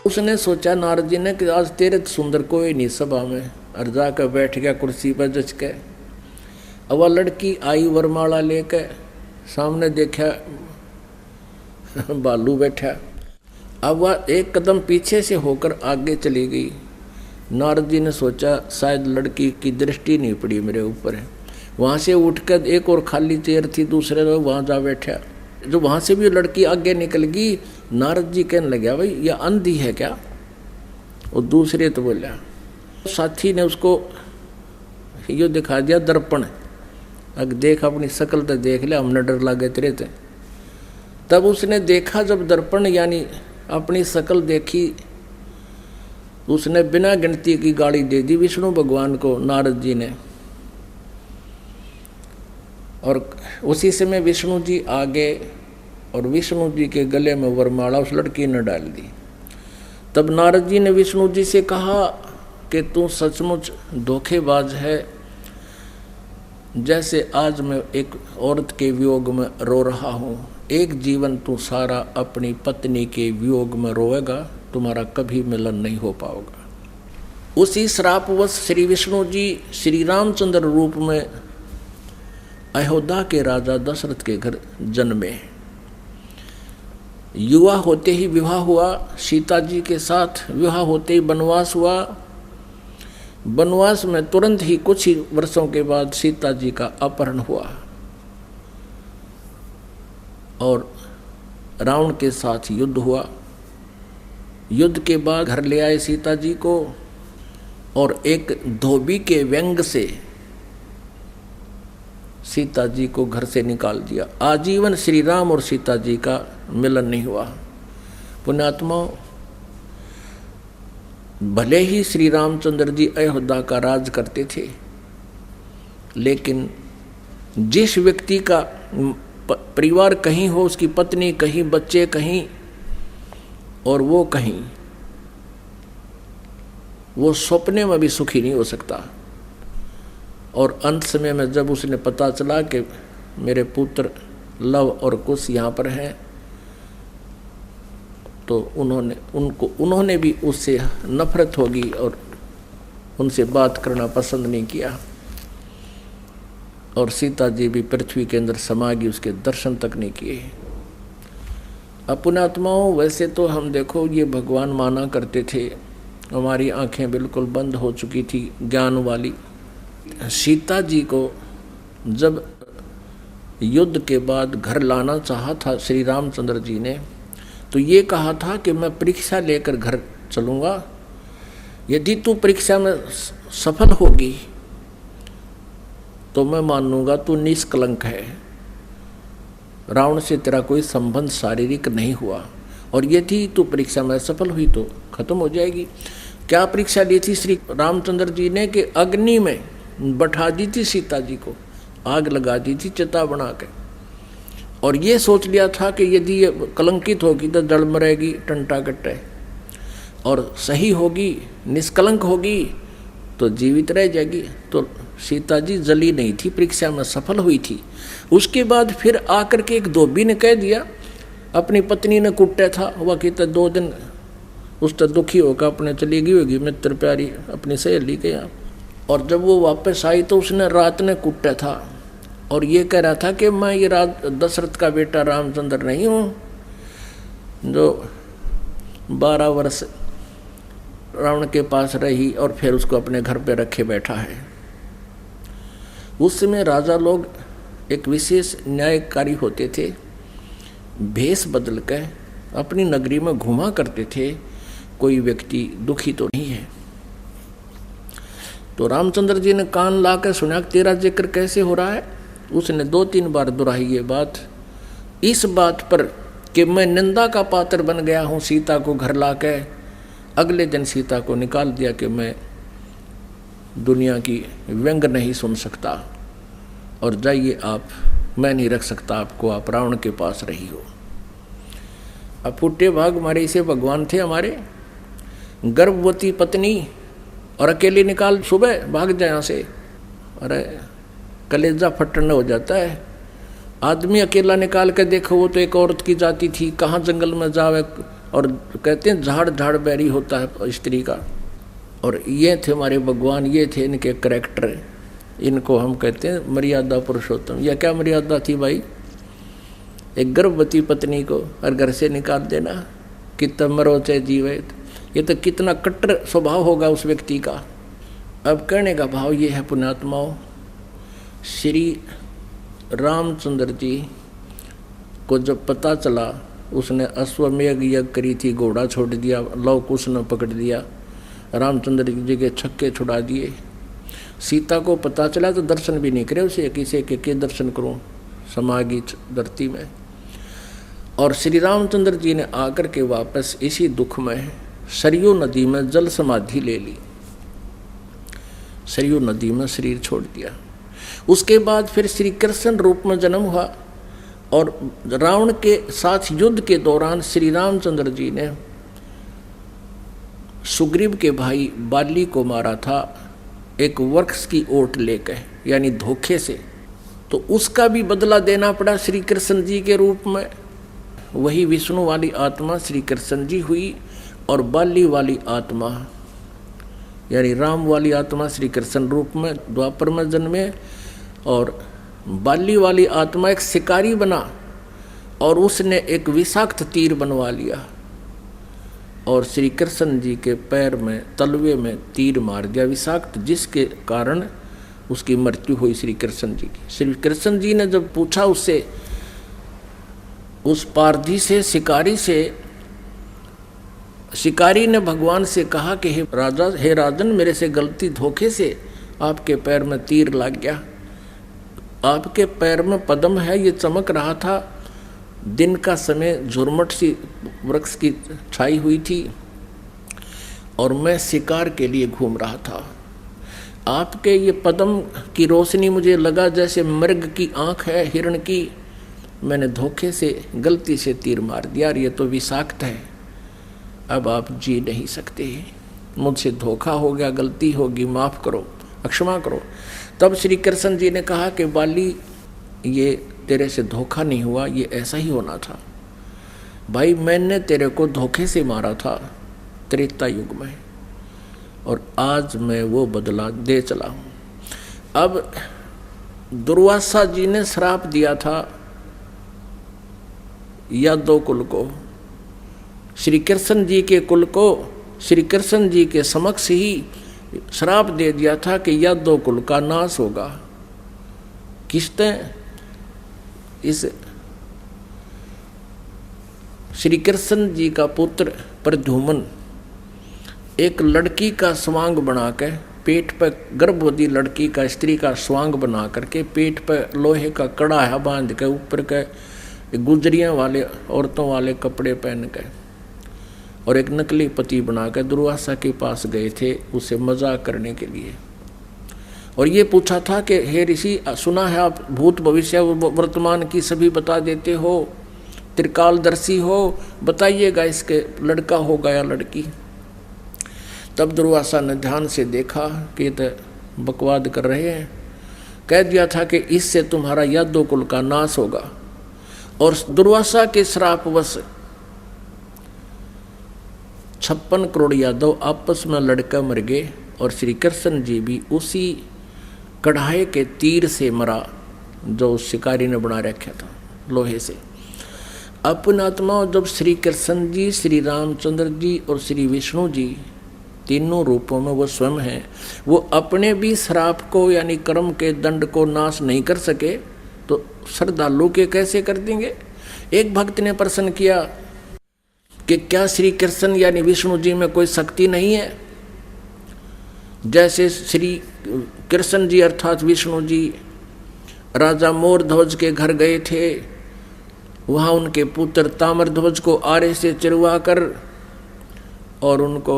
उसने सोचा नारद जी ने कि आज तेरे तो सुंदर कोई नहीं सभा में, और जाकर बैठ गया कुर्सी पर जच के। अब वह लड़की आई वरमाला लेके, सामने देखा बालू बैठा। अब वह एक कदम पीछे से होकर आगे चली गई। नारद जी ने सोचा शायद लड़की की दृष्टि नहीं पड़ी मेरे ऊपर है। वहाँ से उठकर एक और खाली चेयर थी दूसरे लोग वहाँ जा बैठा। जो वहाँ से भी लड़की आगे निकल गई, नारद जी कहने लगे भाई यह अंधी है क्या? और दूसरे तो बोला, साथी ने उसको यो दिखा दिया दर्पण, अगर देख अपनी शक्ल तो देख ले, हमने डर लगे तेरे थे। तब उसने देखा जब दर्पण यानी अपनी शक्ल देखी, उसने बिना गिनती की गाली दे दी विष्णु भगवान को नारद जी ने। और उसी समय विष्णु जी आगे और विष्णु जी के गले में वरमाला उस लड़की ने डाल दी। तब नारद जी ने विष्णु जी से कहा कि तू सचमुच धोखेबाज है। जैसे आज मैं एक औरत के वियोग में रो रहा हूँ, एक जीवन तू सारा अपनी पत्नी के वियोग में रोएगा, तुम्हारा कभी मिलन नहीं हो पाएगा। उसी श्रापवश श्री विष्णु जी श्री रामचंद्र रूप में अयोध्या के राजा दशरथ के घर जन्मे। युवा होते ही विवाह हुआ, सीता जी के साथ विवाह होते ही वनवास हुआ। वनवास में तुरंत ही कुछ ही वर्षों के बाद सीता जी का अपहरण हुआ और रावण के साथ युद्ध हुआ। युद्ध के बाद घर ले आए सीता जी को और एक धोबी के व्यंग से सीता जी को घर से निकाल दिया। आजीवन श्री राम और सीता जी का मिलन नहीं हुआ। पुण्यात्माओं, भले ही श्री रामचंद्र जी अयोध्या का राज करते थे, लेकिन जिस व्यक्ति का परिवार कहीं हो, उसकी पत्नी कहीं, बच्चे कहीं और वो कहीं, वो सपने में भी सुखी नहीं हो सकता। और अंत समय में जब उसने पता चला कि मेरे पुत्र लव और कुश यहाँ पर हैं, तो उन्होंने भी उससे नफरत होगी और उनसे बात करना पसंद नहीं किया। और सीता जी भी पृथ्वी के अंदर समा गई, उसके दर्शन तक नहीं किए। पुण्यात्माओं, वैसे तो हम देखो ये भगवान माना करते थे, हमारी आंखें बिल्कुल बंद हो चुकी थी ज्ञान वाली। सीता जी को जब युद्ध के बाद घर लाना चाहा था श्री रामचंद्र जी ने, तो ये कहा था कि मैं परीक्षा लेकर घर चलूँगा, यदि तू परीक्षा में सफल होगी तो मैं मानूंगा तू निष्कलंक है, रावण से तेरा कोई संबंध शारीरिक नहीं हुआ, और यदि तू परीक्षा में सफल हुई तो खत्म हो जाएगी। क्या परीक्षा ली थी श्री रामचंद्र जी ने कि अग्नि में बैठा दी थी सीता जी को, आग लगा दी थी चिता बना के, और ये सोच लिया था कि यदि ये कलंकित होगी तो जड़ मरेगी टंटा कट्टे, और सही होगी निष्कलंक होगी तो जीवित रह जाएगी। तो सीता जी जली नहीं थी, परीक्षा में सफल हुई थी। उसके बाद फिर आकर के एक धोबी ने कह दिया, अपनी पत्नी ने कुट्टा था, वह कहता 2 दिन उस तक दुखी होकर अपने चली गई होगी मित्र प्यारी अपनी सहेली के यहाँ, और जब वो वापस आई तो उसने रात ने कुट्टा था और ये कह रहा था कि मैं ये दशरथ का बेटा रामचंद्र नहीं हूँ जो 12 वर्ष रावण के पास रही और फिर उसको अपने घर पे रखे बैठा है। उस समय राजा लोग एक विशेष न्यायकारी होते थे, भेष बदल कर अपनी नगरी में घुमा करते थे, कोई व्यक्ति दुखी तो नहीं है। तो रामचंद्र जी ने कान लाकर सुना तेरा जिक्र कैसे हो रहा है। उसने 2-3 बार दोहराई ये बात, इस बात पर कि मैं निंदा का पात्र बन गया हूँ सीता को घर लाकर। अगले दिन सीता को निकाल दिया कि मैं दुनिया की व्यंग नहीं सुन सकता, और जाइए आप, मैं नहीं रख सकता आपको, आप रावण के पास रही हो। अब फुटे भाग हमारे इसे भगवान थे हमारे, गर्भवती पत्नी और अकेले निकाल सुबह भाग जाए यहाँ से, अरे कलेजा फटन हो जाता है। आदमी अकेला निकाल के देखो, वो तो एक औरत की जाति थी, कहाँ जंगल में जावे और कहते हैं झाड़ झाड़ बैरी होता है स्त्री का। और ये थे हमारे भगवान, ये थे इनके करैक्टर, इनको हम कहते हैं मर्यादा पुरुषोत्तम। यह क्या मर्यादा थी भाई? एक गर्भवती पत्नी को और घर से निकाल देना, कितना मरो चाहे जीवे, ये तो कितना कट्टर स्वभाव होगा उस व्यक्ति का। अब कहने का भाव ये है पुण्यात्माओं, श्री रामचंद्र जी को जब पता चला, उसने अश्वमेघ यज्ञ करी थी, घोड़ा छोड़ दिया, लव कुश ने पकड़ दिया, रामचंद्र जी के छक्के छुड़ा दिए। सीता को पता चला तो दर्शन भी नहीं करे उसे, किसे के दर्शन करूं समागी धरती में। और श्री रामचंद्र जी ने आकर के वापस इसी दुख में सरयू नदी में जल समाधि ले ली, सरयू नदी में शरीर छोड़ दिया। उसके बाद फिर श्री कृष्ण रूप में जन्म हुआ और रावण के साथ युद्ध के दौरान श्री रामचंद्र जी ने सुग्रीव के भाई बाली को मारा था एक वृक्ष की ओट लेकर, यानी धोखे से। तो उसका भी बदला देना पड़ा श्री कृष्ण जी के रूप में। वही विष्णु वाली आत्मा श्री कृष्ण जी हुई और बाली वाली आत्मा यानी राम वाली आत्मा श्री कृष्ण रूप में द्वापर में जन्मे। और बाली वाली आत्मा एक शिकारी बना और उसने एक विषाक्त तीर बनवा लिया और श्री कृष्ण जी के पैर में तलवे में तीर मार दिया विषाक्त, जिसके कारण उसकी मृत्यु हुई श्री कृष्ण जी की। श्री कृष्ण जी ने जब पूछा उससे, उस पारधी से, शिकारी से, शिकारी ने भगवान से कहा कि हे राजन, मेरे से गलती धोखे से आपके पैर में तीर लग गया। आपके पैर में पद्म है, ये चमक रहा था, दिन का समय झुरमट सी वृक्ष की छाई हुई थी और मैं शिकार के लिए घूम रहा था। आपके ये पद्म की रोशनी मुझे लगा जैसे मृग की आंख है, हिरण की। मैंने धोखे से गलती से तीर मार दिया और ये तो विषाक्त है, अब आप जी नहीं सकते, मुझसे धोखा हो गया, गलती होगी, माफ़ करो, क्षमा करो। तब श्री कृष्ण जी ने कहा कि बाली, ये तेरे से धोखा नहीं हुआ, ये ऐसा ही होना था भाई। मैंने तेरे को धोखे से मारा था त्रेता युग में और आज मैं वो बदला दे चला हूँ। अब दुर्वासा जी ने श्राप दिया था यादव कुल को, श्री कृष्ण जी के कुल को श्री कृष्ण जी के समक्ष ही श्राप दे दिया था कि यादव कुल का नाश होगा। किसने? इस श्री कृष्ण जी का पुत्र प्रद्युम्न एक लड़की का स्वांग बनाकर, पेट पर गर्भवती लड़की का, स्त्री का स्वांग बना करके पेट पर लोहे का कड़ा बांध के ऊपर के गुजरियाँ वाले औरतों वाले कपड़े पहन के और एक नकली पति बनाकर दुर्वासा के पास गए थे उसे मजाक करने के लिए। और ये पूछा था कि हे ऋषि, सुना है आप भूत भविष्य वर्तमान की सभी बता देते हो, त्रिकालदर्शी हो, बताइएगा इसके लड़का होगा या लड़की। तब दुर्वासा ने ध्यान से देखा कि तो बकवाद कर रहे हैं। कह दिया था कि इससे तुम्हारा यादव कुल का नाश होगा। और दुर्वासा के श्रापवश 56 करोड़ यादव आपस में लड़कर मर गए और श्री कृष्ण जी भी उसी कढ़ाई के तीर से मरा जो उस शिकारी ने बना रखा था लोहे से। अपने आत्मा जब श्री कृष्ण जी, श्री रामचंद्र जी और श्री विष्णु जी तीनों रूपों में वो स्वयं हैं, वो अपने भी श्राप को यानी कर्म के दंड को नाश नहीं कर सके तो श्रद्धालु के कैसे कर देंगे। एक भक्त ने प्रश्न किया कि क्या श्री कृष्ण यानी विष्णु जी में कोई शक्ति नहीं है? जैसे श्री कृष्ण जी अर्थात विष्णु जी राजा मोरध्वज के घर गए थे, वहाँ उनके पुत्र ताम्रध्वज को आरे से चिरवा कर और उनको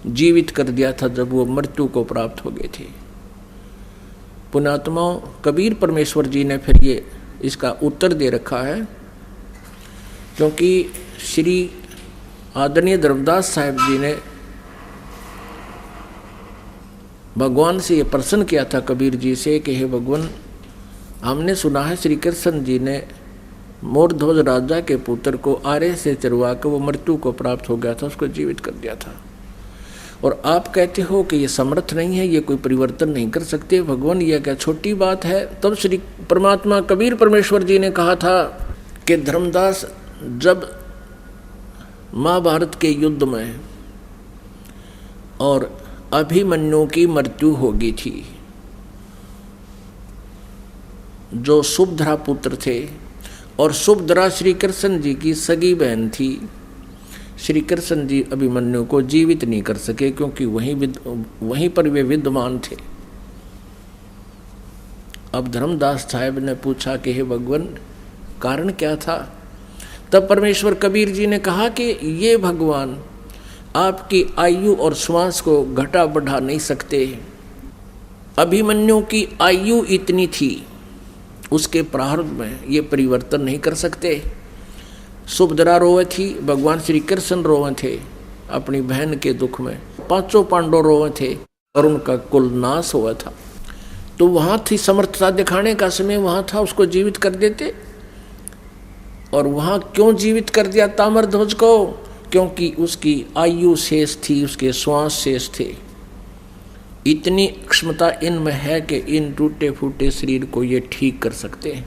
जीवित कर दिया था जब वो मृत्यु को प्राप्त हो गए थे। पुण्यात्माओं, कबीर परमेश्वर जी ने फिर ये इसका उत्तर दे रखा है, क्योंकि श्री आदरणीय धर्मदास साहिब जी ने भगवान से ये प्रश्न किया था कबीर जी से कि हे भगवान, हमने सुना है श्री कृष्ण जी ने मोरध्वज राजा के पुत्र को आरे से चरवा कर वो मृत्यु को प्राप्त हो गया था, उसको जीवित कर दिया था। और आप कहते हो कि ये समर्थ नहीं है, ये कोई परिवर्तन नहीं कर सकते भगवान, ये क्या छोटी बात है। तब श्री परमात्मा कबीर परमेश्वर जी ने कहा था कि धर्मदास, जब महाभारत के युद्ध में और अभिमन्यु की मृत्यु हो गई थी, जो सुभद्रा पुत्र थे, और सुभद्रा श्री कृष्ण जी की सगी बहन थी, श्री कृष्ण जी अभिमन्यु को जीवित नहीं कर सके क्योंकि वहीं पर वे विद्यमान थे। अब धर्मदास साहब ने पूछा कि हे भगवान, कारण क्या था? तब परमेश्वर कबीर जी ने कहा कि ये भगवान आपकी आयु और श्वास को घटा बढ़ा नहीं सकते। अभिमन्यु की आयु इतनी थी, उसके प्रारब्ध में ये परिवर्तन नहीं कर सकते। सुभद्रा रोवे थी, भगवान श्री कृष्ण रोवे थे अपनी बहन के दुख में, पांचों पांडव रोवे थे और उनका कुल नाश हुआ था। तो वहाँ थी समर्थता दिखाने का समय, वहाँ था, उसको जीवित कर देते। और वहाँ क्यों जीवित कर दिया ताम्रध्वज को? क्योंकि उसकी आयु शेष थी, उसके श्वास शेष थे। इतनी क्षमता इनमें है कि इन टूटे फूटे शरीर को ये ठीक कर सकते हैं,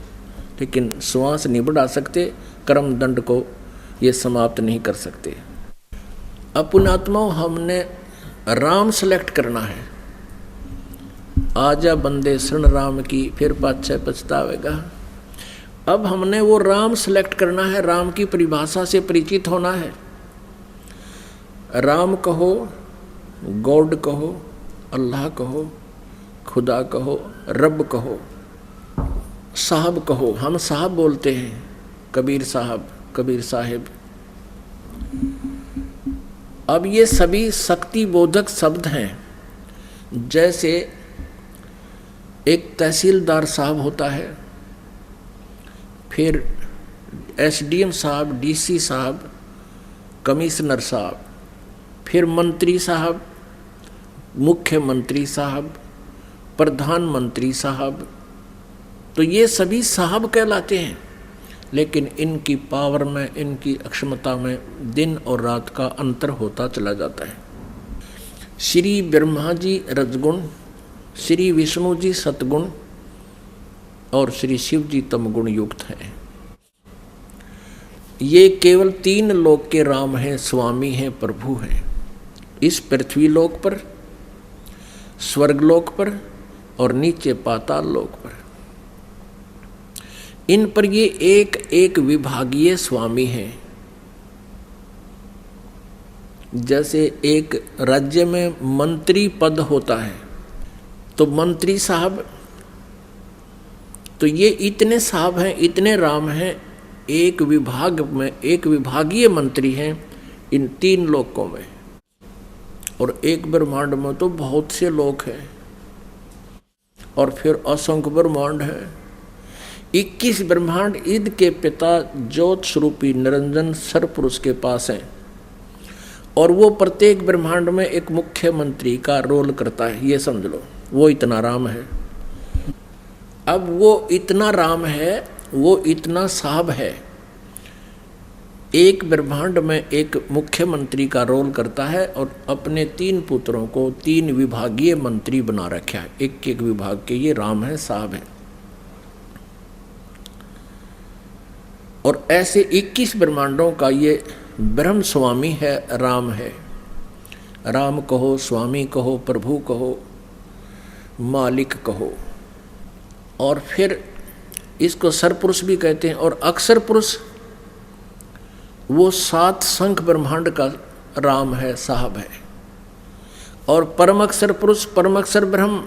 लेकिन श्वास नहीं बढ़ा सकते, कर्म दंड को ये समाप्त नहीं कर सकते। अपनात्मा हमने राम सेलेक्ट करना है। आजा बंदे शरण राम की, फिर पाछे पछतावेगा। अब हमने वो राम सेलेक्ट करना है, राम की परिभाषा से परिचित होना है। राम कहो, गॉड कहो, अल्लाह कहो, खुदा कहो, रब कहो, साहब कहो। हम साहब बोलते हैं, कबीर साहब, कबीर साहिब। अब ये सभी शक्ति बोधक शब्द हैं। जैसे एक तहसीलदार साहब होता है, फिर एसडीएम साहब, डीसी साहब, कमिश्नर साहब, फिर मंत्री साहब, मुख्यमंत्री साहब, प्रधानमंत्री साहब। तो ये सभी साहब कहलाते हैं, लेकिन इनकी पावर में, इनकी अक्षमता में दिन और रात का अंतर होता चला जाता है। श्री ब्रह्मा जी रजगुण, श्री विष्णु जी सतगुण और श्री शिव जी तमगुण युक्त हैं। ये केवल 3 लोक के राम हैं, स्वामी हैं, प्रभु हैं। इस पृथ्वी लोक पर, स्वर्गलोक पर और नीचे पाताल लोक पर, इन पर ये एक एक विभागीय स्वामी हैं। जैसे एक राज्य में मंत्री पद होता है, तो मंत्री साहब, तो ये इतने साहब हैं, इतने राम हैं, एक विभाग में एक विभागीय मंत्री हैं इन 3 लोकों में। और एक ब्रह्मांड में तो बहुत से लोग हैं, और फिर असंख्य ब्रह्मांड है। 21 ब्रह्मांड इनके पिता ज्योत स्वरूपी निरंजन सरपुरुष के पास हैं, और वो प्रत्येक ब्रह्मांड में एक मुख्यमंत्री का रोल करता है। ये समझ लो, वो इतना राम है। अब वो इतना राम है, वो इतना साहब है, एक ब्रह्मांड में एक मुख्यमंत्री का रोल करता है और अपने 3 पुत्रों को 3 विभागीय मंत्री बना रखा है, एक एक विभाग के। ये राम है, साहब है। और ऐसे 21 ब्रह्मांडों का ये ब्रह्म स्वामी है, राम है। राम कहो, स्वामी कहो, प्रभु कहो, मालिक कहो। और फिर इसको सरपुरुष भी कहते हैं। और अक्षर पुरुष वो 7 शंख ब्रह्मांड का राम है, साहब है। और परम अक्षर पुरुष, परम अक्षर ब्रह्म,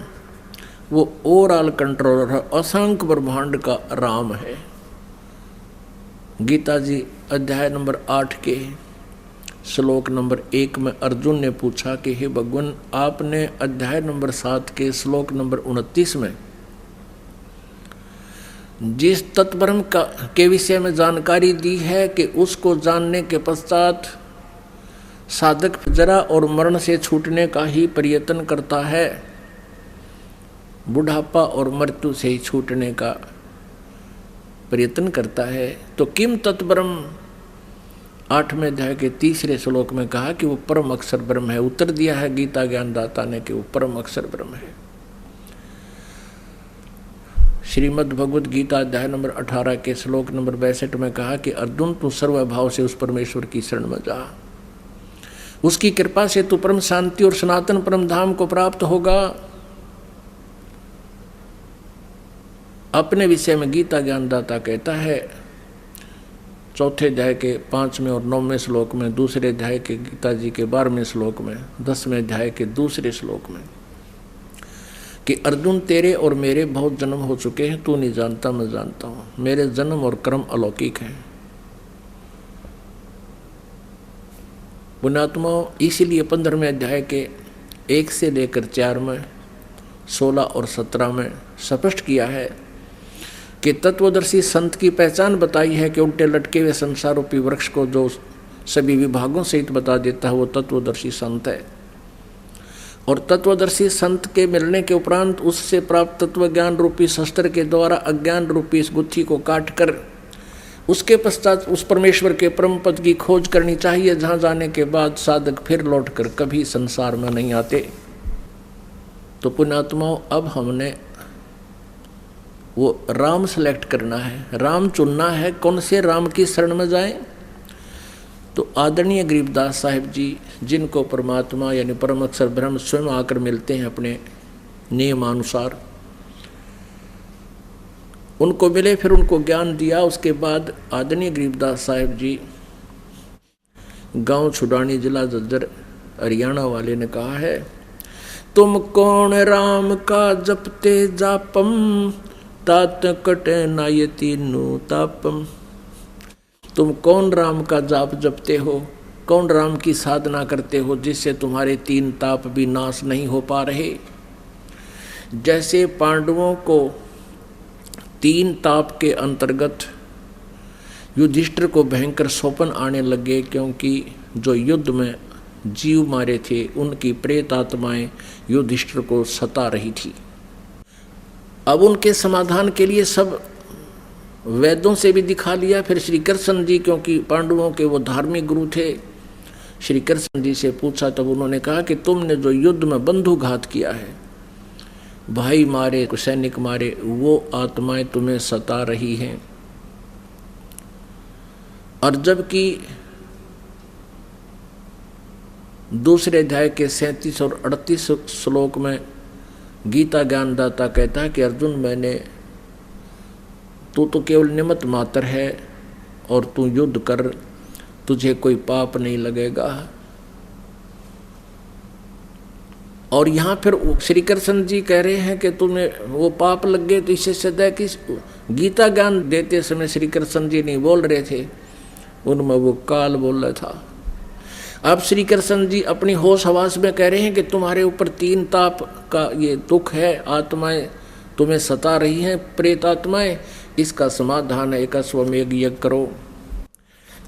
वो ओवरऑल कंट्रोलर है, असंख्य ब्रह्मांड का राम है। गीता जी अध्याय नंबर 8 के श्लोक नंबर 1 में अर्जुन ने पूछा कि हे भगवान, आपने अध्याय नंबर 7 के श्लोक नंबर 29 में जिस तत्ब्रह्म के विषय में जानकारी दी है कि उसको जानने के पश्चात साधक जरा और मरण से छूटने का ही प्रयत्न करता है, बुढ़ापा और मृत्यु से ही छूटने का प्रयत्न करता है। तो किम तत्ब्रह्म 8वें अध्याय के 3रे श्लोक में कहा कि वो परम अक्षर ब्रह्म है। उत्तर दिया है गीता ज्ञानदाता ने कि वो परम अक्षर ब्रह्म है। श्रीमद् भगवद गीता अध्याय नंबर 18 के श्लोक नंबर 62 में कहा कि अर्जुन तू सर्वभाव से उस परमेश्वर की शरण में जा, उसकी कृपा से तू परम शांति और सनातन परम धाम को प्राप्त होगा। अपने विषय में गीता ज्ञानदाता कहता है 4थे अध्याय के 5वें और 9वें श्लोक में, 2रे अध्याय के गीता जी के 12वें श्लोक में, 10वें अध्याय के 2रे श्लोक में कि अर्जुन तेरे और मेरे बहुत जन्म हो चुके हैं, तू नहीं जानता मैं जानता हूँ। मेरे जन्म और कर्म अलौकिक हैं। पुण्यात्मा, इसीलिए 15वें अध्याय के 1 से लेकर 4 में, 16 और 17 में स्पष्ट किया है कि तत्वदर्शी संत की पहचान बताई है कि उल्टे लटके हुए संसार रूपी वृक्ष को जो सभी विभागों सहित बता देता है वो तत्वदर्शी संत है। और तत्वदर्शी संत के मिलने के उपरांत उससे प्राप्त तत्व ज्ञान रूपी शस्त्र के द्वारा अज्ञान रूपी इस गुत्थी को काटकर उसके पश्चात उस परमेश्वर के परम पद की खोज करनी चाहिए, जहाँ जाने के बाद साधक फिर लौटकर कभी संसार में नहीं आते। तो पुण्यात्माओं, अब हमने वो राम सेलेक्ट करना है, राम चुनना है, कौन से राम की शरण में जाएं। तो आदरणीय गरीबदास साहिब जी, जिनको परमात्मा यानी परम अक्षर ब्रह्म स्वयं आकर मिलते हैं अपने नियमानुसार, उनको मिले, फिर उनको ज्ञान दिया। उसके बाद आदरणीय गरीबदास साहिब जी गांव छुडानी, जिला झज्जर, हरियाणा वाले ने कहा है, तुम कौन राम का जपते जापम, तात कटे नायति नु तापम। तुम कौन राम का जाप जपते हो, कौन राम की साधना करते हो जिससे तुम्हारे 3 ताप भी नाश नहीं हो पा रहे। जैसे पांडवों को 3 ताप के अंतर्गत युधिष्ठिर को भयंकर सौपन आने लगे, क्योंकि जो युद्ध में जीव मारे थे उनकी प्रेत आत्माएं युधिष्ठिर को सता रही थी। अब उनके समाधान के लिए सब वेदों से भी दिखा लिया। फिर श्री कृष्ण जी, क्योंकि पांडवों के वो धार्मिक गुरु थे, श्री कृष्ण जी से पूछा, तब उन्होंने कहा कि तुमने जो युद्ध में बंधुघात किया है, भाई मारे, सैनिक मारे, वो आत्माएं तुम्हें सता रही हैं। और जबकि 2रे अध्याय के 37 और 38 श्लोक में गीता ज्ञानदाता कहता है कि अर्जुन, तू तो केवल निमित्त मात्र है और तू युद्ध कर, तुझे कोई पाप नहीं लगेगा। और यहाँ फिर श्री कृष्ण जी कह रहे हैं कि तुम्हें वो पाप लग गए। तो इससे सिद्ध है कि गीता ज्ञान देते समय श्री कृष्ण जी नहीं बोल रहे थे, उनमें वो काल बोल रहा था। अब श्री कृष्ण जी अपनी होश हवास में कह रहे हैं कि तुम्हारे ऊपर 3 ताप का ये दुख है, आत्माएं तुम्हें सता रही हैं, प्रेत आत्माएं। इसका समाधान है, एक अश्वमेघ यज्ञ करो।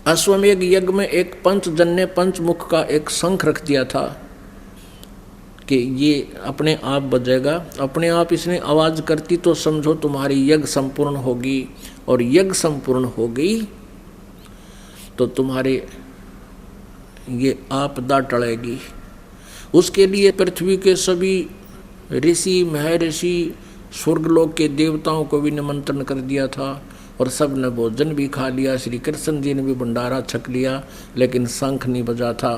अश्वमेघ यज्ञ में एक पंचजन्य पंचमुख का एक शंख रख दिया था कि ये अपने आप बजेगा। अपने आप इसने आवाज करती तो समझो तुम्हारी यज्ञ संपूर्ण होगी, और यज्ञ संपूर्ण हो गई तो तुम्हारे ये आपदा टलेगी। उसके लिए पृथ्वी के सभी ऋषि, महर्षि, स्वर्गलोक के देवताओं को भी निमंत्रण कर दिया था, और सब ने भोजन भी खा लिया। श्री कृष्ण जी ने भी भंडारा छक लिया, लेकिन शंख नहीं बजा था।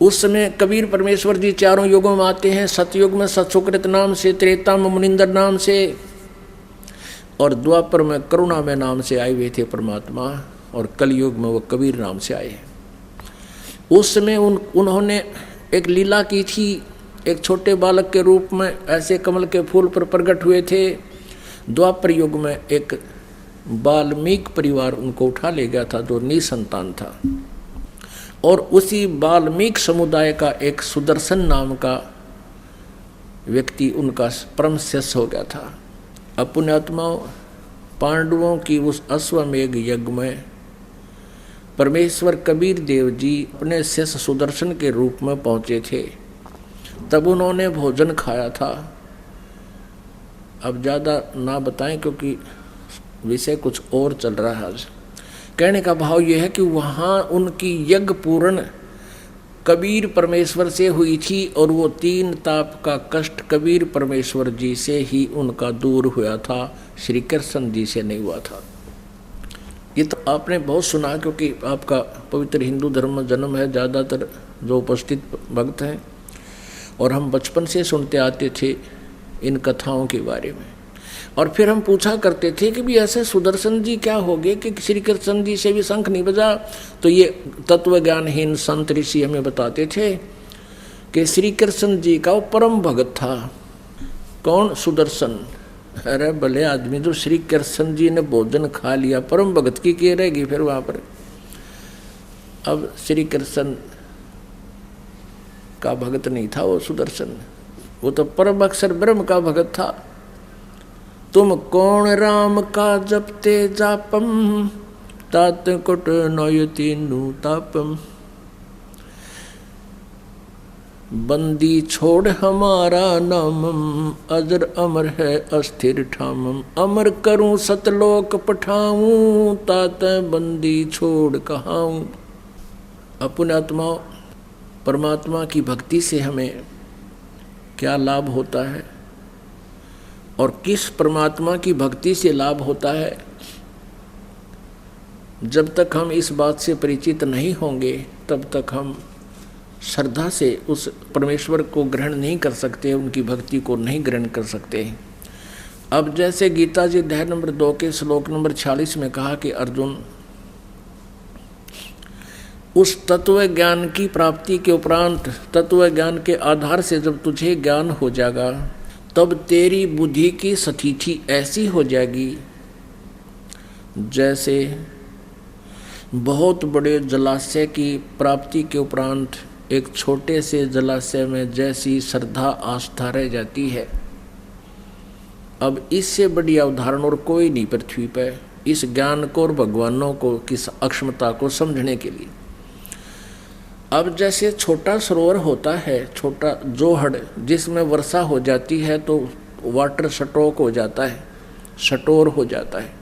उस समय कबीर परमेश्वर जी 4 युगों में आते हैं। सतयुग में सत्सुकृत नाम से, त्रेता में मुनिंदर नाम से, और द्वापर में करुणा में नाम से आए हुए थे परमात्मा, और कलयुग में वो कबीर नाम से आए। उस समय उन्होंने एक लीला की थी। एक छोटे बालक के रूप में ऐसे कमल के फूल पर प्रकट हुए थे। द्वापर युग में एक वाल्मीकि परिवार उनको उठा ले गया था जो निसंतान था, और उसी वाल्मीकि समुदाय का एक सुदर्शन नाम का व्यक्ति उनका परम शिष्य हो गया था। अब पुण्यात्माओं, पांडवों की उस अश्वमेघ यज्ञ में परमेश्वर कबीर देव जी अपने शिष्य सुदर्शन के रूप में पहुंचे थे। तब उन्होंने भोजन खाया था। अब ज़्यादा ना बताएं, क्योंकि विषय कुछ और चल रहा है आज। कहने का भाव यह है कि वहाँ उनकी यज्ञ पूर्ण कबीर परमेश्वर से हुई थी और वो 3 ताप का कष्ट कबीर परमेश्वर जी से ही उनका दूर हुआ था, श्री कृष्ण जी से नहीं हुआ था। ये तो आपने बहुत सुना, क्योंकि आपका पवित्र हिंदू धर्म में जन्म है, ज़्यादातर जो उपस्थित भक्त हैं, और हम बचपन से सुनते आते थे इन कथाओं के बारे में। और फिर हम पूछा करते थे कि भी ऐसे सुदर्शन जी क्या हो गए कि श्री कृष्ण जी से भी शंख नहीं बजा। तो ये तत्व ज्ञानहीन संत ऋषि हमें बताते थे कि श्री कृष्ण जी का वो परम भगत था। कौन? सुदर्शन। अरे भले आदमी, जो श्री कृष्ण जी ने भोजन खा लिया, परम भगत की रहेगी फिर वहाँ पर। अब श्री कृष्ण का भगत नहीं था वो सुदर्शन, वो तो परम अक्षर ब्रह्म का भगत था। तुम कौन राम का जपते जापम, तात कुट नयति नूतापम। बंदी छोड़ हमारा नामम, अजर अमर है अस्थिर ठामम। अमर करूं सतलोक पठाऊं, तात बंदी छोड़ कहाऊं। अपने आत्मा परमात्मा की भक्ति से हमें क्या लाभ होता है और किस परमात्मा की भक्ति से लाभ होता है, जब तक हम इस बात से परिचित नहीं होंगे तब तक हम श्रद्धा से उस परमेश्वर को ग्रहण नहीं कर सकते, उनकी भक्ति को नहीं ग्रहण कर सकते। अब जैसे गीता जी अध्याय नंबर 2 के श्लोक नंबर 46 में कहा कि अर्जुन, उस तत्व ज्ञान की प्राप्ति के उपरांत, तत्व ज्ञान के आधार से जब तुझे ज्ञान हो जाएगा, तब तेरी बुद्धि की स्थिति ऐसी हो जाएगी जैसे बहुत बड़े जलाशय की प्राप्ति के उपरांत एक छोटे से जलाशय में जैसी श्रद्धा आस्था रह जाती है। अब इससे बड़ी उदाहरण और कोई नहीं पृथ्वी पर इस ज्ञान को और भगवानों को किस अक्षमता को समझने के लिए। अब जैसे छोटा सरोवर होता है, छोटा जोहड़, जिसमें वर्षा हो जाती है तो वाटर स्टॉक हो जाता है, स्टोर हो जाता है,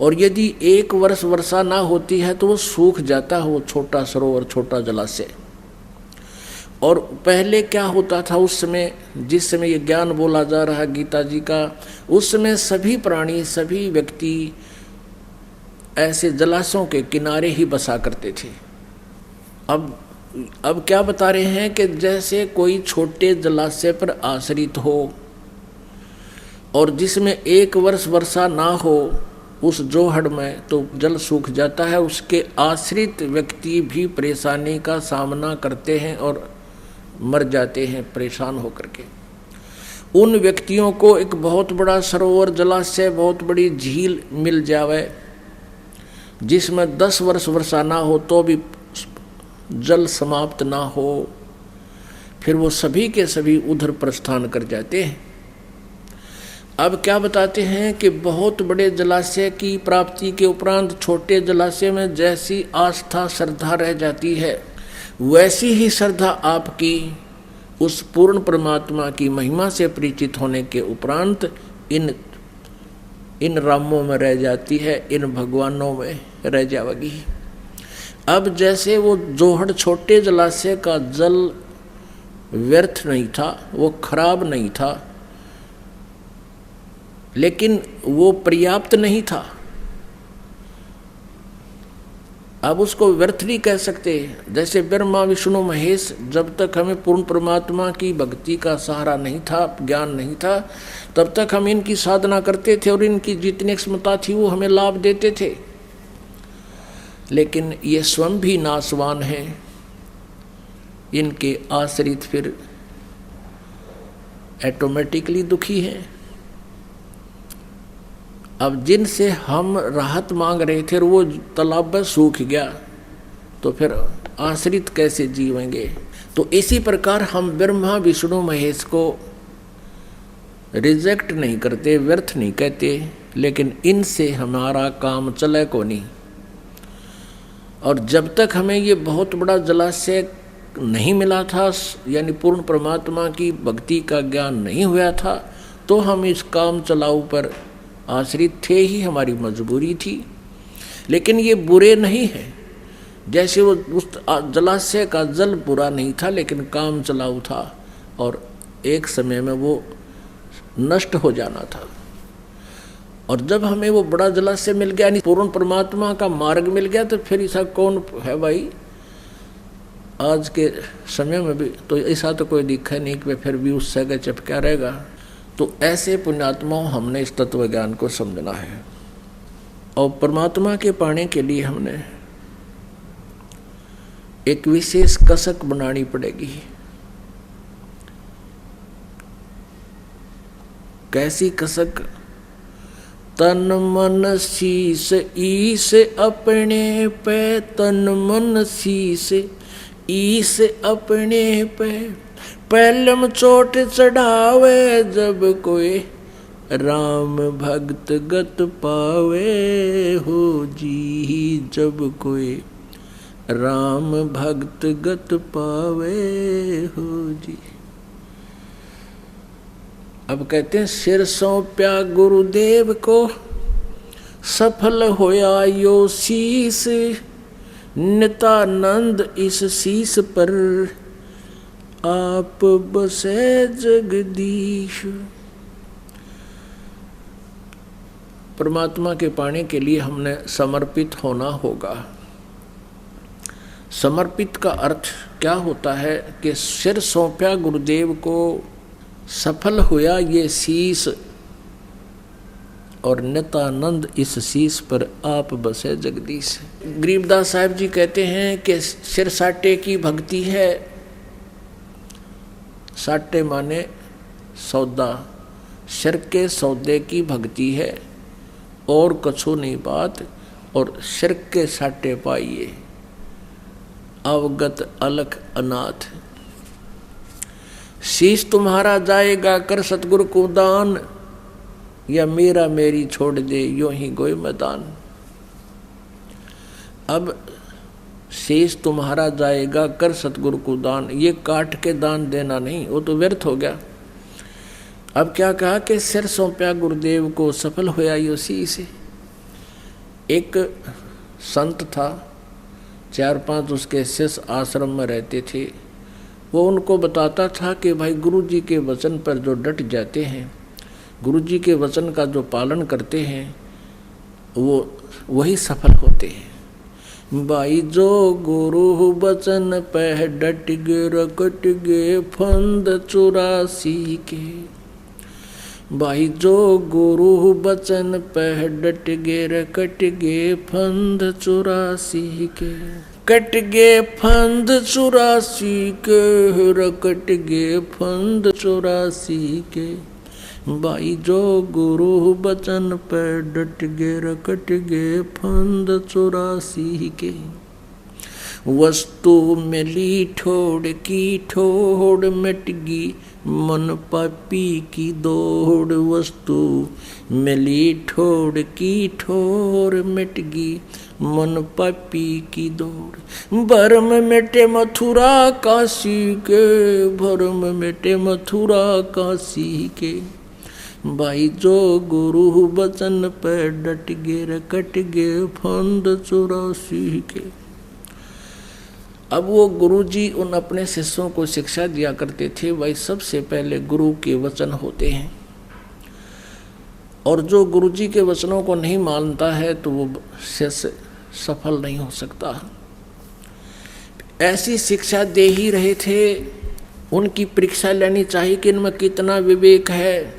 और यदि 1 वर्ष वर्षा ना होती है तो वो सूख जाता है, वो छोटा सरोवर, छोटा जलाशय। और पहले क्या होता था उस समय, जिस समय ये ज्ञान बोला जा रहा है गीता जी का, उस समय सभी प्राणी, सभी व्यक्ति ऐसे जलाशयों के किनारे ही बसा करते थे। अब क्या बता रहे हैं कि जैसे कोई छोटे जलाशय पर आश्रित हो और जिसमें 1 वर्ष वर्षा ना हो उस जोहड़ में, तो जल सूख जाता है। उसके आश्रित व्यक्ति भी परेशानी का सामना करते हैं और मर जाते हैं परेशान होकर के। उन व्यक्तियों को एक बहुत बड़ा सरोवर, जलाशय, बहुत बड़ी झील मिल जावे जिसमें 10 वर्ष वर्षा ना हो तो भी जल समाप्त ना हो, फिर वो सभी के सभी उधर प्रस्थान कर जाते हैं। अब क्या बताते हैं कि बहुत बड़े जलाशय की प्राप्ति के उपरांत छोटे जलाशय में जैसी आस्था श्रद्धा रह जाती है, वैसी ही श्रद्धा आपकी उस पूर्ण परमात्मा की महिमा से परिचित होने के उपरांत इन रामों में रह जाती है, इन भगवानों में रह जाएगी। अब जैसे वो जोहड़, छोटे जलाशय का जल व्यर्थ नहीं था, वो खराब नहीं था, लेकिन वो पर्याप्त नहीं था। अब उसको व्यर्थ नहीं कह सकते। जैसे ब्रह्मा विष्णु महेश, जब तक हमें पूर्ण परमात्मा की भक्ति का सहारा नहीं था, ज्ञान नहीं था, तब तक हम इनकी साधना करते थे और इनकी जितनी क्षमता थी वो हमें लाभ देते थे। लेकिन ये स्वयं भी नाशवान हैं, इनके आश्रित फिर ऑटोमेटिकली दुखी हैं। अब जिनसे हम राहत मांग रहे थे और वो तालाब में सूख गया, तो फिर आश्रित कैसे जीवेंगे। तो इसी प्रकार हम ब्रह्मा विष्णु महेश को रिजेक्ट नहीं करते, व्यर्थ नहीं कहते, लेकिन इनसे हमारा काम चले को नहीं। और जब तक हमें ये बहुत बड़ा जलाशय नहीं मिला था, यानी पूर्ण परमात्मा की भक्ति का ज्ञान नहीं हुआ था, तो हम इस काम चलाऊ पर आश्रित थे ही, हमारी मजबूरी थी। लेकिन ये बुरे नहीं है। जैसे वो उस जलाशय का जल बुरा नहीं था, लेकिन काम चलाऊ था और एक समय में वो नष्ट हो जाना था। और जब हमें वो बड़ा जलाशय मिल गया, यानी पूर्ण परमात्मा का मार्ग मिल गया, तो फिर ऐसा कौन है भाई? आज के समय में भी तो ऐसा तो कोई दिखा नहीं कि फिर भी उस जगह चिपका रहेगा। तो ऐसे पुण्यात्माओं हमने इस तत्व ज्ञान को समझना है, और परमात्मा के पाने के लिए हमने एक विशेष कसक बनानी पड़ेगी। कैसी कसक? तन मन शीस ईस अपने पे, तन मन शीस ईस अपने पे, पहलम चोट चढ़ावे जब कोई राम भक्त गत पावे हो जी, जब कोई राम भक्त गत पावे हो जी। अब कहते हैं सिर सौंप्या गुरुदेव को, सफल होया यो शीस, नितानंद इस शीस पर आप बसे जगदीश। परमात्मा के पाने के लिए हमने समर्पित होना होगा। समर्पित का अर्थ क्या होता है कि सिर सौंप्या गुरुदेव को, सफल हुआ ये शीस, और नितानंद इस शीस पर आप बसे जगदीश। गरीबदास साहब जी कहते हैं कि सिर साटे की भक्ति है। साटे माने सौदा, सिर के सौदे की भक्ति है, और कछु नहीं बात, और सिर के साटे पाइए अवगत अलख अनाथ। शीश तुम्हारा जाएगा कर सतगुरु को दान, या मेरा मेरी छोड़ दे यूं ही गोई मैदान। अब शीश तुम्हारा जाएगा कर सतगुरु को दान, ये काट के दान देना नहीं, वो तो व्यर्थ हो गया। अब क्या कहा कि सिर सौंप्या गुरुदेव को, सफल होया यो शीश। एक संत था, 4-5 उसके शिष्य आश्रम में रहते थे। वो उनको बताता था कि भाई गुरु जी के वचन पर जो डट जाते हैं, गुरु जी के वचन का जो पालन करते हैं, वो वही सफल होते हैं। भाई जो गुरु वचन पे डट गे, रकट गे फंद 84 के। भाई जो गुरु वचन पे डट गे, रकट गे फंद 84 के। कट गे फंद 84 के, रकट गे फंद 84 के। भाई जो गुरु वचन पे डट गे, रकट गे फंद 84 के। वस्तु मिली ठोड़ की ठोड़, मिटगी मन पापी की दौड़। वस्तु मिली ठोड़ की ठोर, मिटगी मन पापी की दौड़। भरम मिटे मथुरा काशी के, भरम मिटे मथुरा काशी के। भाई जो गुरु वचन पे डट गे, रकट गे फंद 84 के। अब वो गुरुजी उन अपने शिष्यों को शिक्षा दिया करते थे, भाई सबसे पहले गुरु के वचन होते हैं, और जो गुरुजी के वचनों को नहीं मानता है तो वो शिष्य सफल नहीं हो सकता। ऐसी शिक्षा दे ही रहे थे, उनकी परीक्षा लेनी चाहिए कि इनमें कितना विवेक है।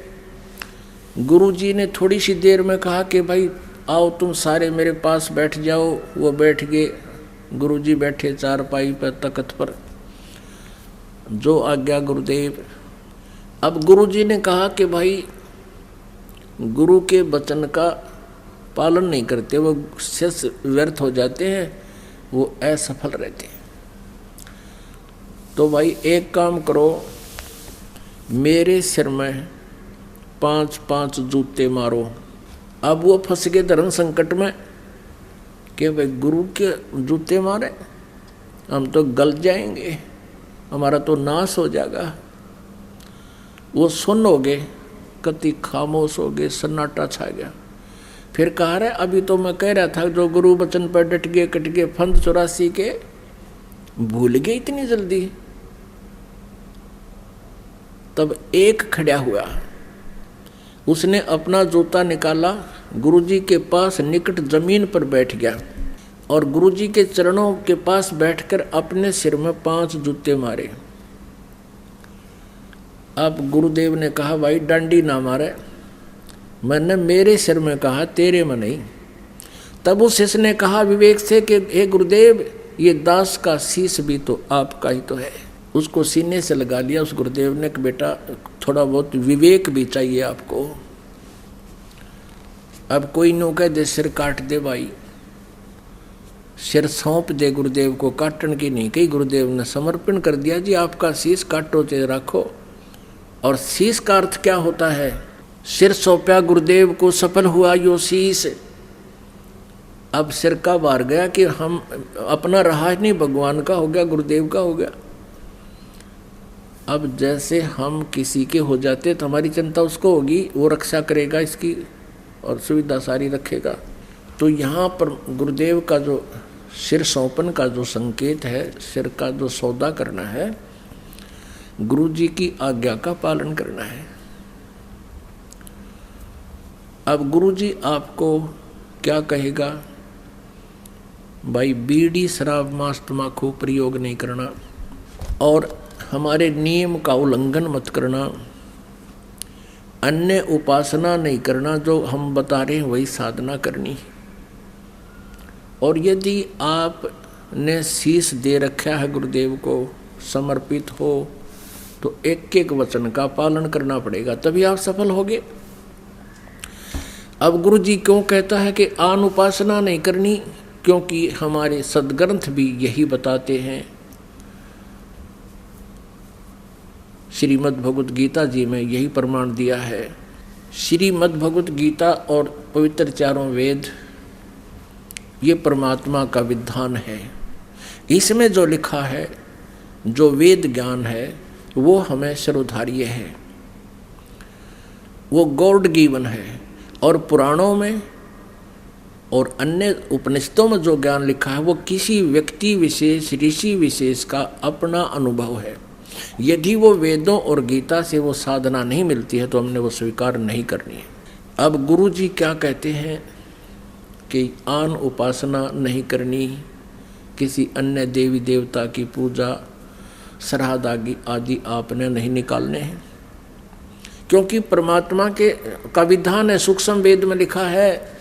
गुरुजी ने थोड़ी सी देर में कहा कि भाई आओ तुम सारे मेरे पास बैठ जाओ। वो बैठ गए। गुरुजी बैठे चारपाई पर, तख्त पर, जो आज्ञा गुरुदेव। अब गुरुजी ने कहा कि भाई गुरु के वचन का पालन नहीं करते, वो शिष्य व्यर्थ हो जाते हैं, वो असफल रहते हैं। तो भाई एक काम करो, मेरे सिर में 5-5 जूते मारो। अब वो फंस गए धर्म संकट में कि भाई गुरु के जूते मारे, हम तो गल जाएंगे, हमारा तो नाश हो जाएगा। वो सुन हो गए, कति खामोश हो गए, सन्नाटा छा गया। फिर कहा रहे अभी तो मैं कह रहा था जो गुरु वचन पर डट गए कट गए फंद 84 के भूल गए इतनी जल्दी। तब एक खड़ा हुआ, उसने अपना जूता निकाला, गुरुजी के पास निकट जमीन पर बैठ गया और गुरुजी के चरणों के पास बैठकर अपने सिर में 5 जूते मारे। अब गुरुदेव ने कहा भाई डांडी ना मारे। मैंने मेरे सिर में कहा, तेरे में नहीं। तब उस शिष्य ने कहा विवेक से कि हे गुरुदेव, ये दास का शीश भी तो आपका ही तो है। उसको सीने से लगा लिया उस गुरुदेव ने कि बेटा थोड़ा बहुत विवेक भी चाहिए आपको। अब कोई नो कह दे सिर काट दे भाई, सिर सौंप दे गुरुदेव को, काटन की नहीं कही। गुरुदेव ने समर्पण कर दिया, जी आपका शीश काटो चाहे रखो। और शीश का अर्थ क्या होता है? सिर सौंपया गुरुदेव को, सफल हुआ यो शीश। अब सिर का बार गया कि हम अपना रहा ही नहीं, भगवान का हो गया, गुरुदेव का हो गया। अब जैसे हम किसी के हो जाते तो हमारी चिंता उसको होगी, वो रक्षा करेगा इसकी और सुविधा सारी रखेगा। तो यहाँ पर गुरुदेव का जो सिर सौंपन का जो संकेत है, सिर का जो सौदा करना है, गुरु जी की आज्ञा का पालन करना है। अब गुरु जी आपको क्या कहेगा? भाई बीड़ी शराब मांस तम्बाकू प्रयोग नहीं करना और हमारे नियम का उल्लंघन मत करना, अन्य उपासना नहीं करना, जो हम बता रहे हैं वही साधना करनी। और यदि आपने शीश दे रखा है गुरुदेव को, समर्पित हो, तो एक एक वचन का पालन करना पड़ेगा, तभी आप सफल होगे। अब गुरु जी क्यों कहता है कि आन उपासना नहीं करनी? क्योंकि हमारे सदग्रंथ भी यही बताते हैं। श्रीमद् भगवत गीता जी में यही प्रमाण दिया है। श्रीमद् भगवत गीता और पवित्र चारों वेद ये परमात्मा का विधान है। इसमें जो लिखा है, जो वेद ज्ञान है, वो हमें सर्वधार्य है, वो गॉड गिवन है। और पुराणों में और अन्य उपनिषदों में जो ज्ञान लिखा है वो किसी व्यक्ति विशेष, ऋषि विशेष का अपना अनुभव है। यदि वो वेदों और गीता से वो साधना नहीं मिलती है तो हमने वो स्वीकार नहीं करनी है। अब गुरु जी क्या कहते हैं कि आन उपासना नहीं करनी, किसी अन्य देवी देवता की पूजा, श्राद्ध आदि आपने नहीं निकालने हैं, क्योंकि परमात्मा के का विधान है। सूक्ष्म वेद में लिखा है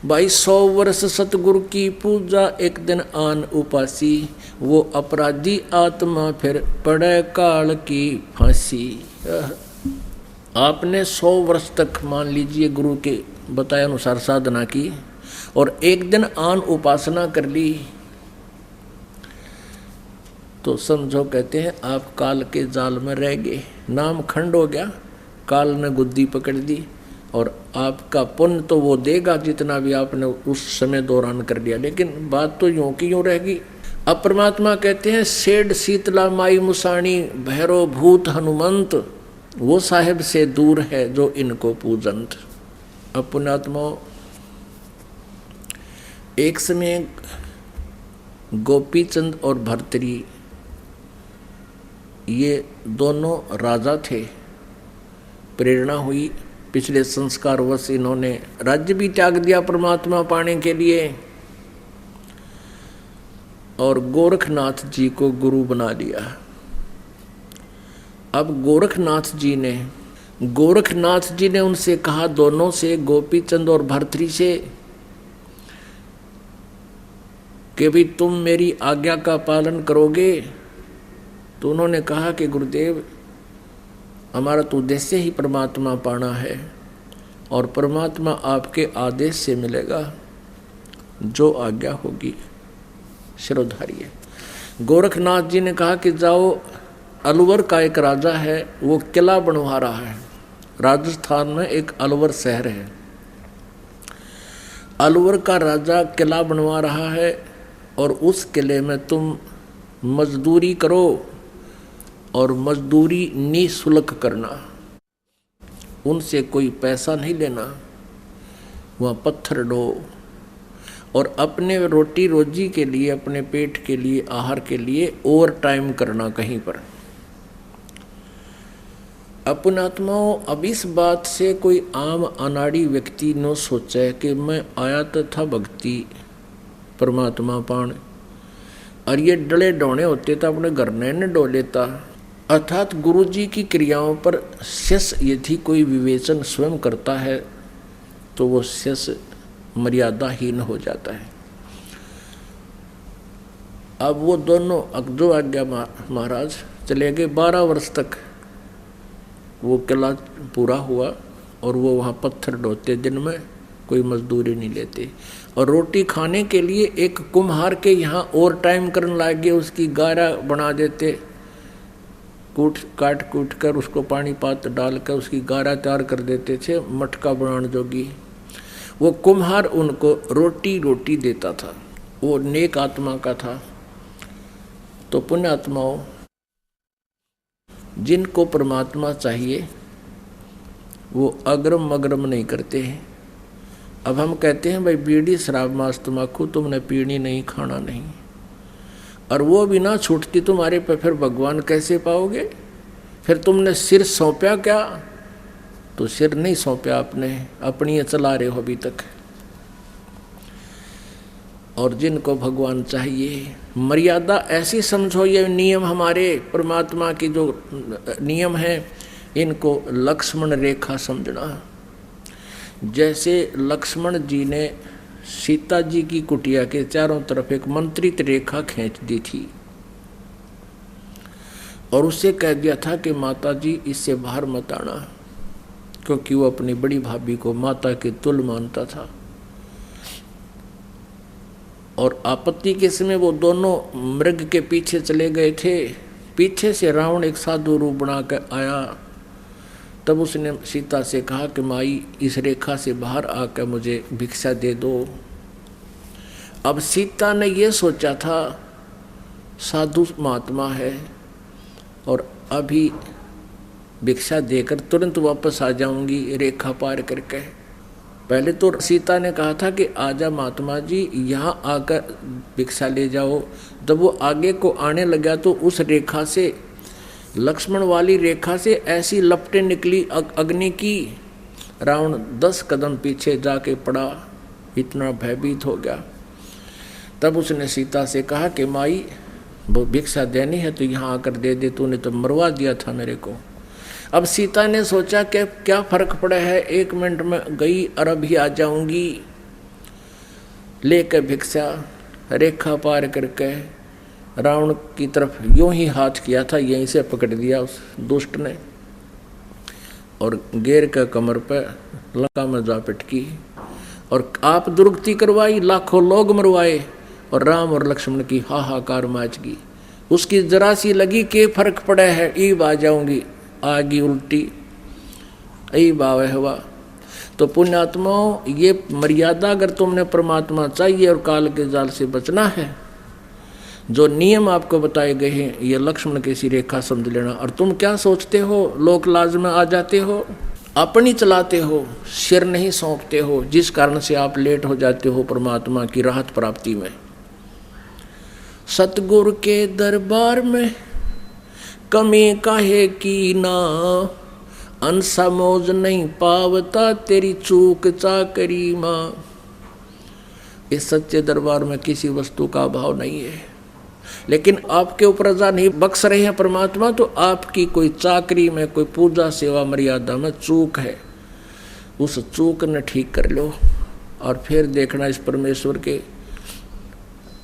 भाई 100 वर्ष सतगुरु की पूजा, एक दिन आन उपासी, वो अपराधी आत्मा फिर पड़े काल की फांसी। आपने 100 वर्ष तक मान लीजिए गुरु के बताए अनुसार साधना की और एक दिन आन उपासना कर ली, तो समझो कहते हैं आप काल के जाल में रह गए, नाम खंड हो गया, काल ने गुद्दी पकड़ दी। और आपका पुण्य तो वो देगा जितना भी आपने उस समय दौरान कर लिया, लेकिन बात तो यूं की यूं रहेगी। अब परमात्मा कहते हैं सेठ शीतला माई मुसाणी भैरव भूत हनुमंत, वो साहेब से दूर है जो इनको पूजंत। अब पुण्यात्माओं, एक समय गोपीचंद और भर्तरी ये दोनों राजा थे। प्रेरणा हुई, पिछले संस्कारवश इन्होंने राज्य भी त्याग दिया परमात्मा पाने के लिए और गोरखनाथ जी को गुरु बना लिया। अब गोरखनाथ जी ने उनसे कहा, दोनों से, गोपीचंद और भर्तरी से, कि भी तुम मेरी आज्ञा का पालन करोगे? तो उन्होंने कहा कि गुरुदेव हमारा तो उद्देश्य ही परमात्मा पाना है और परमात्मा आपके आदेश से मिलेगा, जो आज्ञा होगी शिरोधार्य। गोरखनाथ जी ने कहा कि जाओ, अलवर का एक राजा है, वो किला बनवा रहा है। राजस्थान में एक अलवर शहर है, अलवर का राजा किला बनवा रहा है और उस किले में तुम मजदूरी करो और मजदूरी निःशुल्क करना, उनसे कोई पैसा नहीं लेना। वहाँ पत्थर ढो और अपने रोटी रोजी के लिए, अपने पेट के लिए, आहार के लिए ओवर टाइम करना कहीं पर। अपनात्माओं, अब इस बात से कोई आम अनाड़ी व्यक्ति न सोचे कि मैं आया तो था भक्ति परमात्मा पाण, और ये डले डोने होते तो अपने घर ने डो लेता। अर्थात गुरु जी की क्रियाओं पर शिष्य यदि कोई विवेचन स्वयं करता है तो वो शिष्य मर्यादाहीन हो जाता है। अब वो दोनों अकदो आज्ञा महाराज चले गए। 12 वर्ष तक वो किला पूरा हुआ और वो वहाँ पत्थर ढोते, दिन में कोई मजदूरी नहीं लेते, और रोटी खाने के लिए एक कुम्हार के यहाँ और टाइम करने लगे, उसकी गारा बना देते, काट कूट कर उसको पानी पात डाल कर उसकी गारा तैयार कर देते थे, मटका बनाने जोगी। वो कुम्हार उनको रोटी देता था, वो नेक आत्मा का था। तो पुण्य आत्माओं, जिनको परमात्मा चाहिए वो अग्रम मग्रम नहीं करते हैं। अब हम कहते हैं भाई बीड़ी शराब मांस तम्बाकू तुमने पीनी नहीं, खाना नहीं, और वो भी ना छूटती तुम्हारे पे, फिर भगवान कैसे पाओगे? फिर तुमने सिर सौंपा क्या? तो सिर नहीं सौंपा आपने, अपनी चला रहे हो अभी तक। और जिनको भगवान चाहिए, मर्यादा ऐसी समझो, ये नियम हमारे परमात्मा की जो नियम है, इनको लक्ष्मण रेखा समझना। जैसे लक्ष्मण जी ने सीता जी की कुटिया के चारों तरफ एक मंत्रित रेखा खींच दी थी और उससे कह दिया था कि माता जी इससे बाहर मत आना, क्योंकि वो अपनी बड़ी भाभी को माता के तुल्य मानता था। और आपत्ति के समय वो दोनों मृग के पीछे चले गए थे। पीछे से रावण एक साधु रूप बना कर आया, तब उसने सीता से कहा कि माई इस रेखा से बाहर आकर मुझे भिक्षा दे दो। अब सीता ने ये सोचा था साधु महात्मा है और अभी भिक्षा देकर तुरंत वापस आ जाऊंगी रेखा पार करके। पहले तो सीता ने कहा था कि आजा महात्मा जी, यहाँ आकर भिक्षा ले जाओ। जब वो आगे को आने लगा तो उस रेखा से, लक्ष्मण वाली रेखा से ऐसी लपटें निकली अग्नि की, रावण 10 कदम पीछे जाके पड़ा, इतना भयभीत हो गया। तब उसने सीता से कहा कि माई वो भिक्षा देनी है तो यहाँ आकर दे दे, तूने तो मरवा दिया था मेरे को। अब सीता ने सोचा कि क्या फर्क पड़ा है, 1 मिनट में गई और अभी आ जाऊंगी। लेकर भिक्षा रेखा पार करके रावण की तरफ यूं ही हाथ किया था, यहीं से पकड़ दिया उस दुष्ट ने और घेर का कमर पर लंका में जा पिटकी और आप दुर्गति करवाई, लाखों लोग मरवाए और राम और लक्ष्मण की हाहाकार मच गई। उसकी जरा सी लगी कि फर्क पड़ा है, ईब आ जाऊंगी, आगी उल्टी, यही भाव हुआ। तो पुण्यात्माओं, ये मर्यादा अगर तुमने परमात्मा चाहिए और काल के जाल से बचना है, जो नियम आपको बताए गए हैं, ये लक्ष्मण की सी रेखा समझ लेना। और तुम क्या सोचते हो, लोक लाज में आ जाते हो, अपनी चलाते हो, सिर नहीं सौंपते हो, जिस कारण से आप लेट हो जाते हो परमात्मा की राहत प्राप्ति में। सतगुरु के दरबार में कमी काहे की ना, अंसा मौज नहीं पावता तेरी चूक चाकरी माँ। इस सच्चे दरबार में किसी वस्तु का अभाव नहीं है, लेकिन आपके ऊपर रजा नहीं बख्श रहे हैं परमात्मा, तो आपकी कोई चाकरी में, कोई पूजा सेवा मर्यादा में चूक है, उस चूक ने ठीक कर लो और फिर देखना इस परमेश्वर के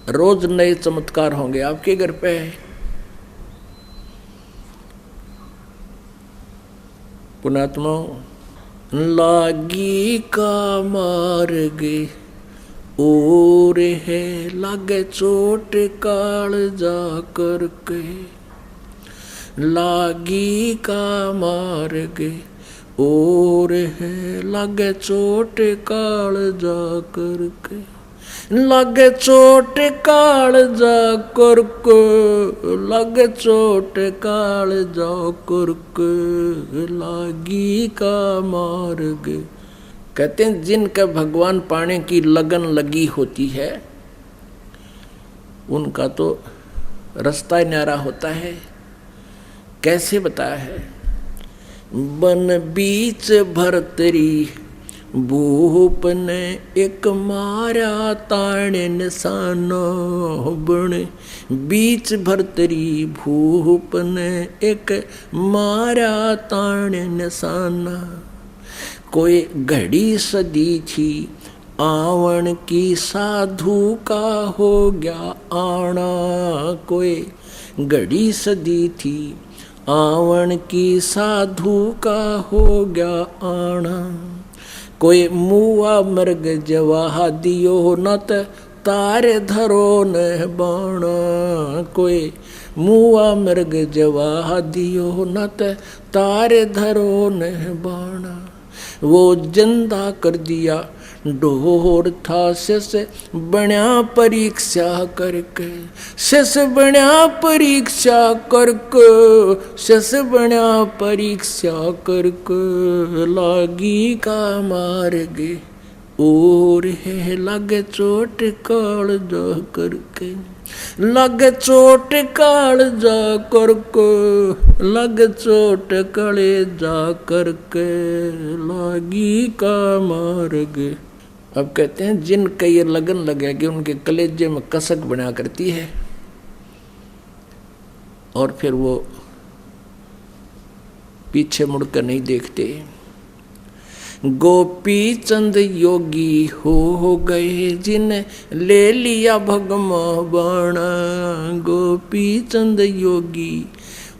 रोज नए चमत्कार होंगे आपके घर पे। पुणात्मा, लागी का मार्ग और है, लागे चोट काल जा करके, लागी का मार्ग और है, लागे चोट काल जा करके, लागे चोट काल जा करके, लागे चोट काल जा करके, लागी का मार्ग कहते हैं जिनका भगवान पाने की लगन लगी होती है उनका तो रास्ता न्यारा होता है। कैसे बताया है? बन बीच भरतरी भूप ने एक मारा ताणे निशानो, बन बीच भरतरी भूप ने एक मारा ताणे निशाना। कोई घड़ी सदी थी आवन की साधु का हो गया आना, कोई घड़ी सदी थी आवन की साधु का हो गया आना। कोई मुआ मृग जवाह दियो नत तारे धरो न बाणा, कोई मुआ मृग जवाह दियो नत तारे धरो न बाणा। वो जिंदा कर दिया ढोर था शिष बण्या परीक्षा करके, शिष बण्या परीक्षा करके, शिष बण्या परीक्षा करके। लागी का मार्गे और है लगे चोट काल जा करके, लगे चोट काल जा करके, लगे चोट काले जा करके। लागी का मार्गे। अब कहते हैं जिनका ये लगन लगेगी उनके कलेजे में कसक बना करती है और फिर वो पीछे मुड़कर नहीं देखते। गोपी चंद योगी हो गए जिन ले लिया भगमा बाणा, गोपी चंद योगी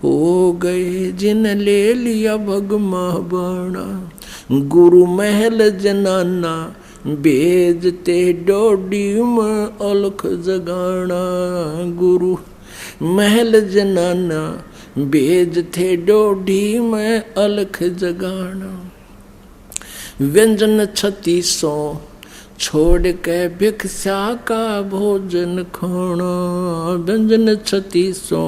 हो गए जिन ले लिया भगमा बाणा। गुरु महल जनाना भेजते डोडी में अलख जगाना, गुरु महल जनाना भेजते डोडी में अलख जगाना। व्यंजन 3600 छोड़ के भिक्षा का भोजन खाना, व्यंजन 3600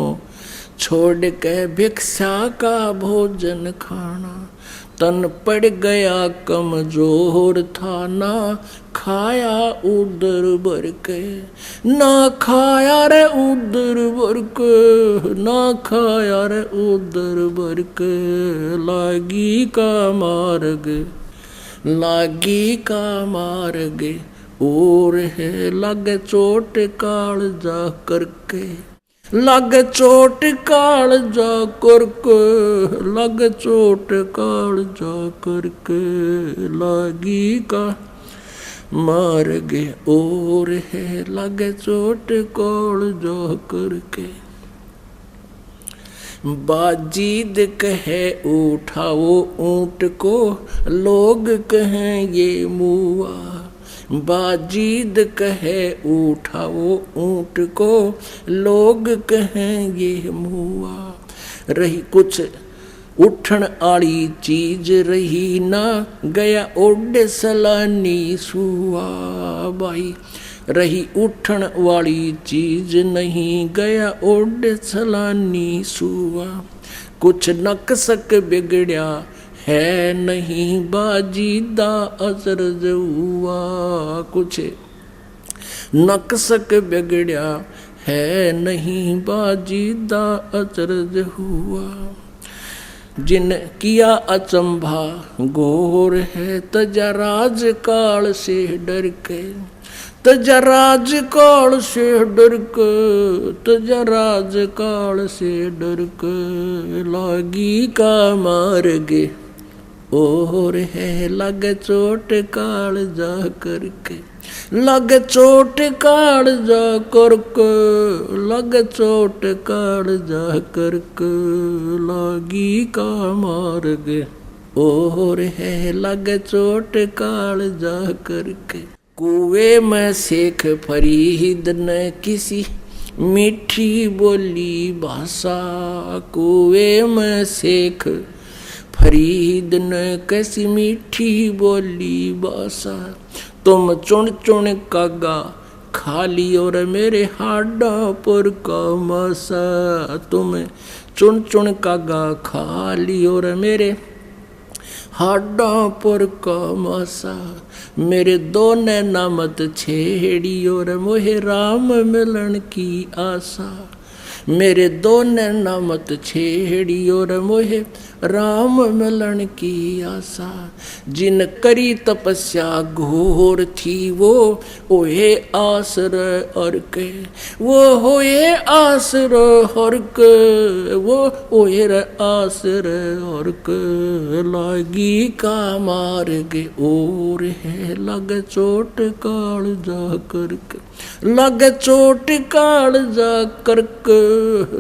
छोड़ के भिक्षा का भोजन खाना। तन पड़ गया कमजोर था ना खाया उदर भर के, ना खाया रे उदर भर के, ना खाया रे उदर भर के। लागी का मार्ग, लागी का मार्ग और है लग चोट काल जा करके, लग चोट काल जा करके, लग चोट काल जा करके। लागी का मार्ग और है लग चोट काल जा करके। बाजीद कहे उठाओ ऊंट को लोग कहें ये मुआ, बाजीद कहे उठाओ ऊंट को लोग कहें ये मुआ। रही कुछ उठन आली चीज रही ना गया ओडे सलानी सुआ, भाई रही उठन वाली चीज नहीं गया ओडे सलानी सुआ। कुछ नकसक बिगड़या है नहीं बाजीदा अजरज हुआ, कुछ नकसक बिगड़या है नहीं बाजीदा अजरज हुआ। जिन किया अचंभा घोर है तजा राज काल से डर के, तजा राज काल से डर के, तजा राज काल से डर के। लागी का मार्गे और है लग चोट काल जा करके, लग चोट काल जा करके, लग चोट काल जा करके। लागी का मार्ग और है लग चोट काल जा करके। कुएं में शेख फरीद ने किसी मीठी बोली भाषा, कुएं में शेख फरीद ने कैसी मीठी बोली भाषा। तुम चुन चुन कागा खा ली और मेरे हाडा पर का मासा, तुम चुन चुन कागा खा ली और मेरे हाडा पर का मासा। मेरे दो नैना मत छेड़ियो रे मोहे राम मिलन की आशा। मेरे दो नैना मत छेड़ियो रे मोहे राम मिलन की आशा। जिन करी तपस्या घोर थी वो ओहे आसर और के। वो होए आसर और के, वो ओहे आसर और के। लागी का मार्ग और है लग चोट काल जा करके। लग चोट काल जा करके,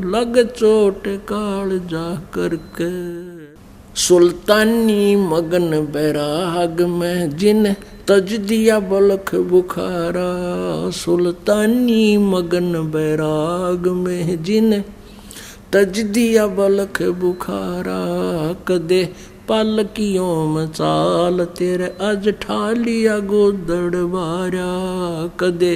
लग चोट काल जा करके। सुल्तानी मगन बैराग में जिन तज दिया बलख बुखारा। सुल्तानी मगन बैराग में जिन तज दिया बलख बुखारा। कदे पालकियों में चाल तेरे अज ठालिया गोदड़ बारा। कदे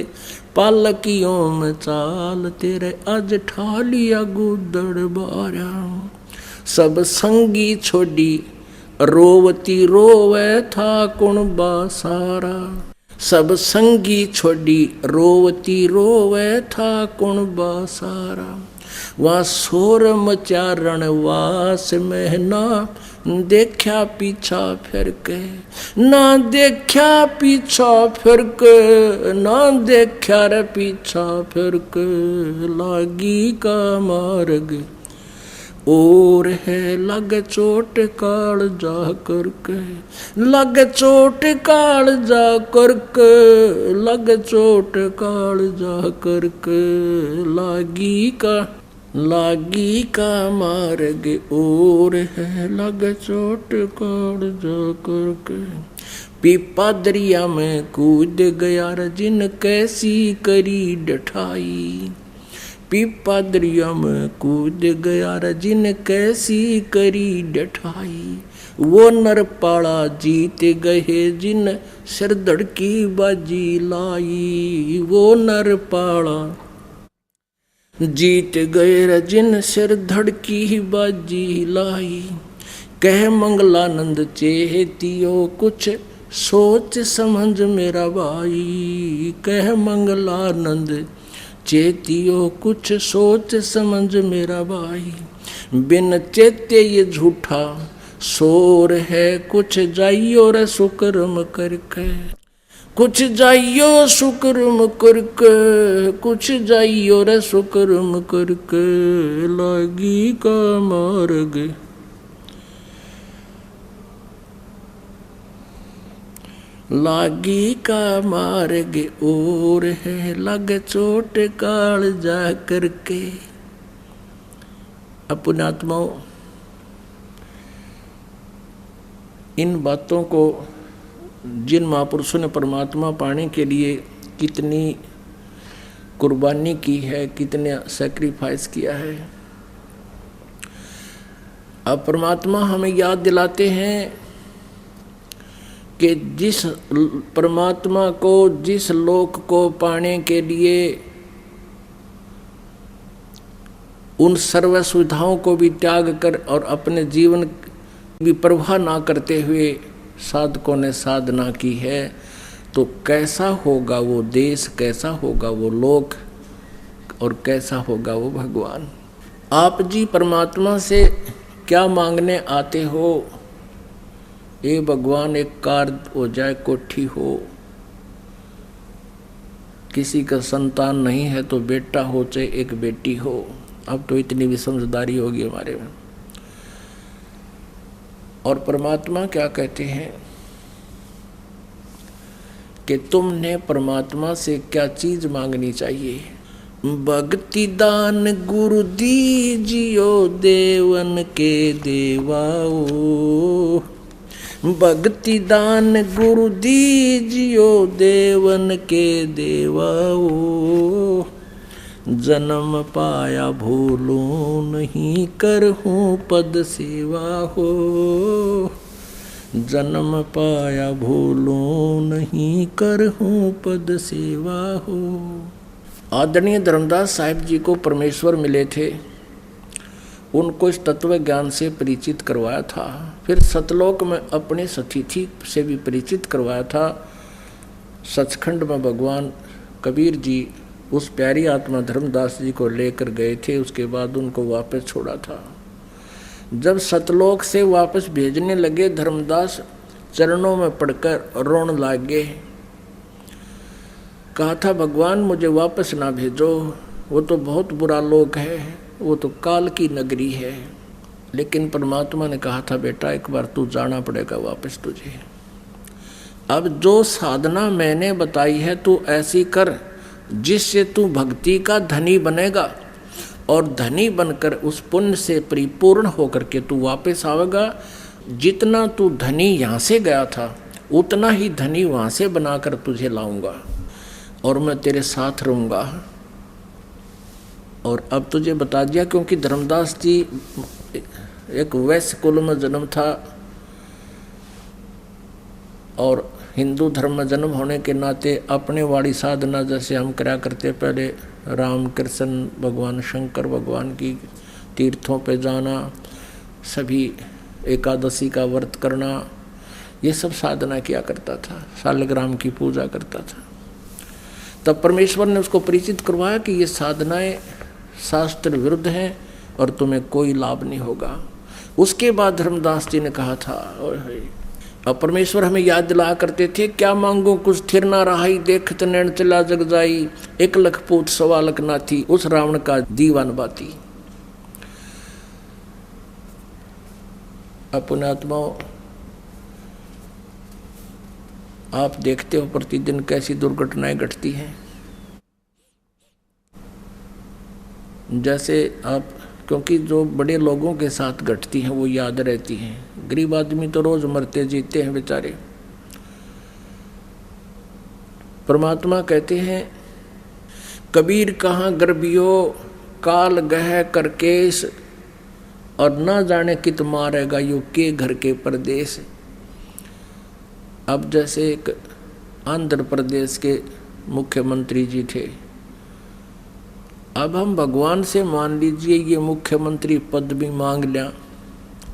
पालकियों में चाल तेरे अज ठालिया गोदड़ बारा। सब संगी छोड़ी रोवती रोवे था कुण बासारा। सब संगी छोड़ी रोवती रोवे था कुण बासारा। वहाँ शोर मचा रणवास में ना देखा पीछा फिर के। ना देखा पीछा फिर के, ना देखा रे पीछा फिर के। लागी का मार्ग और है लग चोट काल जा करके। लग चोट काल जा करके, लग चोट काल जा करके। लागी का मार्ग और है लग चोट काल जा करके। पीपा दरिया में कूद गया जिन कैसी करी डठाई। पीपा दरिया में कूद गया जिन कैसी करी डठाई। वो नरपाड़ा जीत गए जिन सिर धड़की बाजी लाई। वो नरपाड़ा जीत गए जिन सिर धड़की बाजी लाई। कह मंगलानंद चेतियो कुछ सोच समझ मेरा भाई। कह मंगलानंद चेतियो कुछ सोच समझ मेरा भाई। बिन चेते ये झूठा शोर है कुछ जाइयो रे सुकर्म करके। कुछ जाइयो सुकर्म करके, कुछ जाइयो रे सुकर्म करके। लागी का मार्ग लागी का मार्ग और है लग चोट काल जा करके। अपने आत्माओं, इन बातों को जिन महापुरुषों ने परमात्मा पाने के लिए कितनी कुर्बानी की है, कितने सैक्रिफाइस किया है, अब परमात्मा हमें याद दिलाते हैं कि जिस परमात्मा को, जिस लोक को पाने के लिए उन सर्व सुविधाओं को भी त्याग कर और अपने जीवन की परवाह ना करते हुए साधकों ने साधना की है, तो कैसा होगा वो देश, कैसा होगा वो लोक और कैसा होगा वो भगवान। आप जी परमात्मा से क्या मांगने आते हो? ये भगवान एक कार हो जाए, कोठी हो, किसी का संतान नहीं है तो बेटा हो चाहे एक बेटी हो। अब तो इतनी भी समझदारी होगी हमारे में। और परमात्मा क्या कहते हैं कि तुमने परमात्मा से क्या चीज मांगनी चाहिए? भक्ति दान गुरु दीजियो देवन के देवाओ। भक्ति दान गुरु दीजियो देवन के देवाओ। जन्म पाया भूलो नहीं करहूँ पद सेवा हो। जन्म पाया भूलो नहीं करहूँ पद सेवा हो। आदरणीय धर्मदास साहिब जी को परमेश्वर मिले थे उनको इस तत्व ज्ञान से परिचित करवाया था। फिर सतलोक में अपने सतिथि से भी परिचित करवाया था। सचखंड में भगवान कबीर जी उस प्यारी आत्मा धर्मदास जी को लेकर गए थे, उसके बाद उनको वापस छोड़ा था। जब सतलोक से वापस भेजने लगे, धर्मदास चरणों में पड़कर रोने लगे। कहा था, भगवान मुझे वापस ना भेजो, वो तो बहुत बुरा लोक है, वो तो काल की नगरी है। लेकिन परमात्मा ने कहा था, बेटा एक बार तू जाना पड़ेगा वापस तुझे। अब जो साधना मैंने बताई है तू ऐसी कर जिससे तू भक्ति का धनी बनेगा, और धनी बनकर उस पुण्य से परिपूर्ण होकर के तू वापस आवेगा। जितना तू धनी यहाँ से गया था उतना ही धनी वहाँ से बनाकर तुझे लाऊंगा, और मैं तेरे साथ रहूँगा। और अब तुझे बता दिया, क्योंकि धर्मदास जी एक वैश्य कुल में जन्म था और हिंदू धर्म में जन्म होने के नाते अपने वाली साधना जैसे हम करा करते, पहले राम कृष्ण भगवान शंकर भगवान की तीर्थों पे जाना, सभी एकादशी का व्रत करना, ये सब साधना किया करता था, शालिग्राम की पूजा करता था। तब परमेश्वर ने उसको परिचित करवाया कि ये साधनाएं शास्त्र विरुद्ध हैं और तुम्हें कोई लाभ नहीं होगा। उसके बाद धर्मदास जी ने कहा था, अब परमेश्वर हमें याद दिलाया करते थे, क्या मांगो कुछ थिर ना रहाई, देखत नैन चला जग जाई, 1 लाख पूत 1.25 लाख नाथी, उस रावण का दीवान बाती। अपने आत्माओं, आप देखते हो प्रतिदिन कैसी दुर्घटनाएं घटती हैं। जैसे आप, क्योंकि जो बड़े लोगों के साथ घटती हैं वो याद रहती हैं, गरीब आदमी तो रोज मरते जीते हैं बेचारे। परमात्मा कहते हैं, कबीर कहाँ गर्भियो काल गह करकेश, और ना जाने कित मारेगा यू के घर के परदेश। अब जैसे एक आंध्र प्रदेश के मुख्यमंत्री जी थे, अब हम भगवान से मान लीजिए ये मुख्यमंत्री पद भी मांग लिया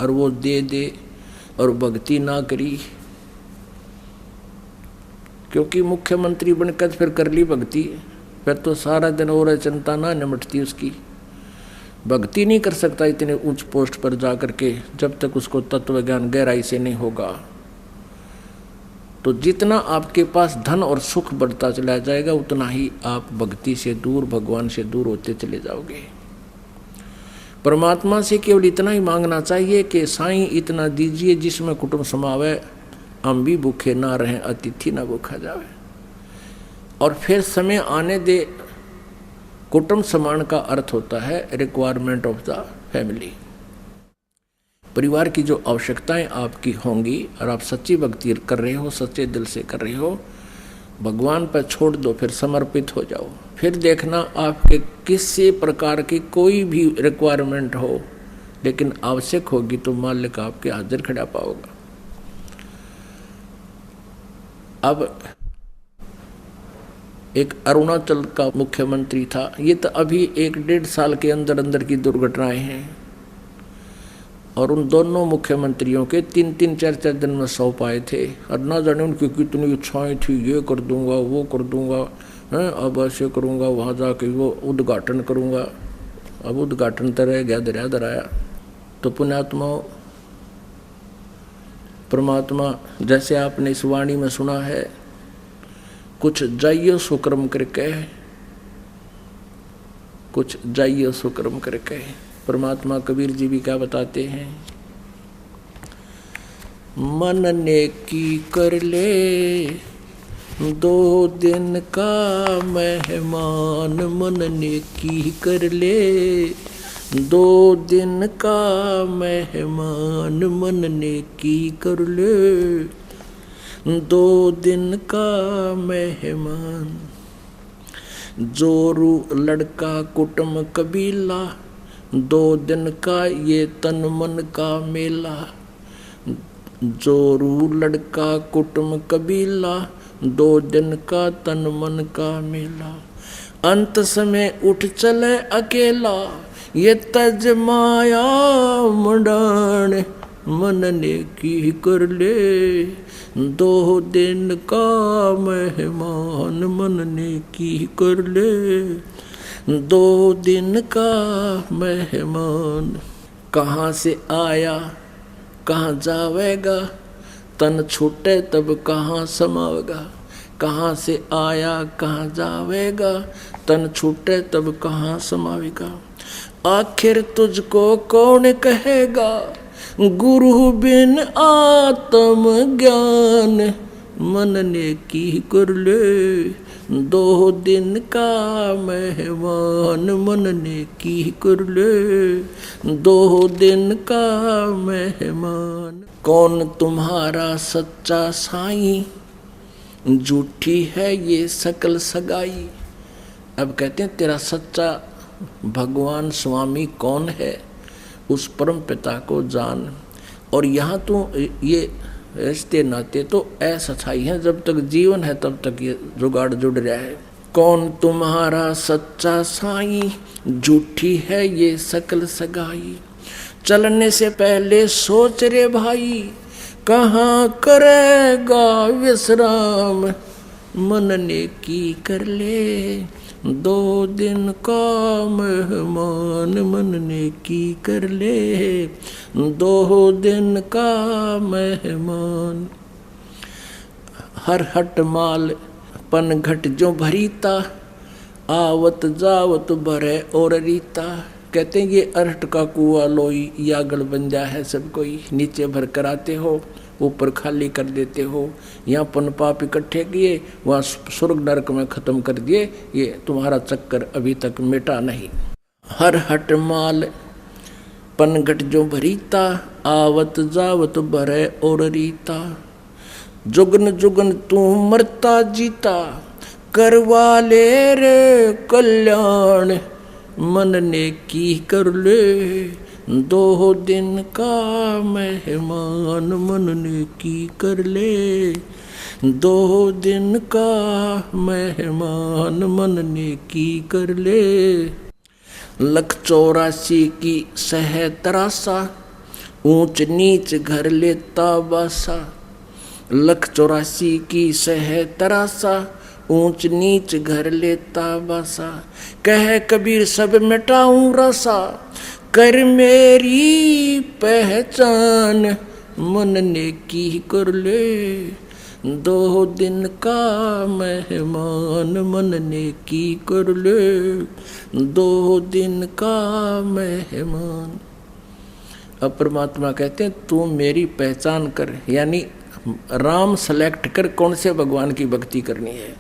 और वो दे दे और भक्ति ना करी, क्योंकि मुख्यमंत्री बनकर फिर कर ली भक्ति, फिर तो सारा दिन और चिंता ना निमटती उसकी। भक्ति नहीं कर सकता इतने उच्च पोस्ट पर जा करके जब तक उसको तत्व ज्ञान गहराई से नहीं होगा। तो जितना आपके पास धन और सुख बढ़ता चला जाएगा उतना ही आप भक्ति से दूर, भगवान से दूर होते चले जाओगे। परमात्मा से केवल इतना ही मांगना चाहिए कि साईं इतना दीजिए जिसमें कुटुंब समावे, हम भी भूखे ना रहें, अतिथि ना भूखा जावे। और फिर समय आने दे। कुटुंब समान का अर्थ होता है रिक्वायरमेंट ऑफ द फैमिली। परिवार की जो आवश्यकताएं आपकी होंगी और आप सच्ची भक्ति कर रहे हो, सच्चे दिल से कर रहे हो, भगवान पर छोड़ दो, फिर समर्पित हो जाओ। फिर देखना आपके किसी प्रकार की कोई भी रिक्वायरमेंट हो लेकिन आवश्यक होगी तो मालिक आपके हाजिर खड़ा पाओगा। अब एक अरुणाचल का मुख्यमंत्री था, ये तो अभी 1-1.5 साल के अंदर अंदर की दुर्घटनाएं हैं, और उन दोनों मुख्यमंत्रियों के 3-3, 4-4 दिन में सौंप आए थे, और ना जाने उनकी कितनी इच्छाएं थी, ये कर दूंगा, वो कर दूंगा, अब ऐसे करूंगा, वहाँ जाके वो उद्घाटन करूंगा। अब उद्घाटन तो रह गया, दरिया दराया। तो पुण्यात्माओं, परमात्मा जैसे आपने इस वाणी में सुना है, कुछ जाइयो सुकर्म करके, कुछ जाइयो सुकर्म करके। परमात्मा कबीर जी भी क्या बताते हैं, मन नेकी कर ले 2 दिन का मेहमान, मन नेकी कर ले 2 दिन का मेहमान, मन नेकी कर ले 2 दिन का मेहमान। जोरू लड़का कुटुंब कबीला, 2 दिन का ये तन मन का मेला। जोरू लड़का कुटुंब कबीला, 2 दिन का तन मन का मेला। अंत समय उठ चले अकेला, ये तज माया मुंडान, मन ने की कर ले, 2 दिन का मेहमान, मन ने की कर ले, 2 दिन का मेहमान। कहाँ से आया कहाँ जावेगा, तन छूटे तब कहाँ समावेगा। कहाँ से आया कहाँ जावेगा, तन छूटे तब कहाँ समावेगा। आखिर तुझको कौन कहेगा, गुरु बिन आत्म ज्ञान, मन ने की कर ले, 2 दिन का मेहमान, मन ने की कर ले, 2 दिन का मेहमान। कौन तुम्हारा सच्चा साईं, झूठी है ये सकल सगाई। अब कहते हैं तेरा सच्चा भगवान स्वामी कौन है, उस परम पिता को जान। और यहाँ तो ये रिश्ते नाते तो असच्छाई हैं, जब तक जीवन है तब तक ये जुगाड़ जुड़ रहा है। कौन तुम्हारा सच्चा साईं, झूठी है ये सकल सगाई। चलने से पहले सोच रे भाई, कहाँ करेगा विश्राम, मन ने की कर ले, 2 दिन का मेहमान, मन ने की कर ले, 2 दिन का मेहमान। हर हट माल पन घट जो भरीता, आवत जावत भरे और रीता। कहते हैं ये अरहट का कुआ लोई या गढ़ बन जा है सब कोई, नीचे भर कर आते हो ऊपर खाली कर देते हो। यहाँ पन पाप इकट्ठे किए, वहाँ स्वर्ग नरक में खत्म कर दिए, ये तुम्हारा चक्कर अभी तक मिटा नहीं। हर हट माल पनघट जो भरीता, आवत जावत भरे और रीता। जुगन जुगन तू मरता जीता, करवा ले रे कल्याण, मन ने की कर ले, 2 दिन का मेहमान, मन ने की कर ले, 2 दिन का मेहमान, मन ने की कर ले। 184 की सह तरासा, ऊंच नीच घर लेता बासा। 184 की सह तरासा, ऊंच नीच घर लेता बासा। कह कबीर सब मिटाऊं रसा, कर मेरी पहचान, मन ने की कर ले, 2 दिन का मेहमान, मन ने की कर ले, 2 दिन का मेहमान। अब परमात्मा कहते हैं तू मेरी पहचान कर, यानी राम सेलेक्ट कर कौन से भगवान की भक्ति करनी है।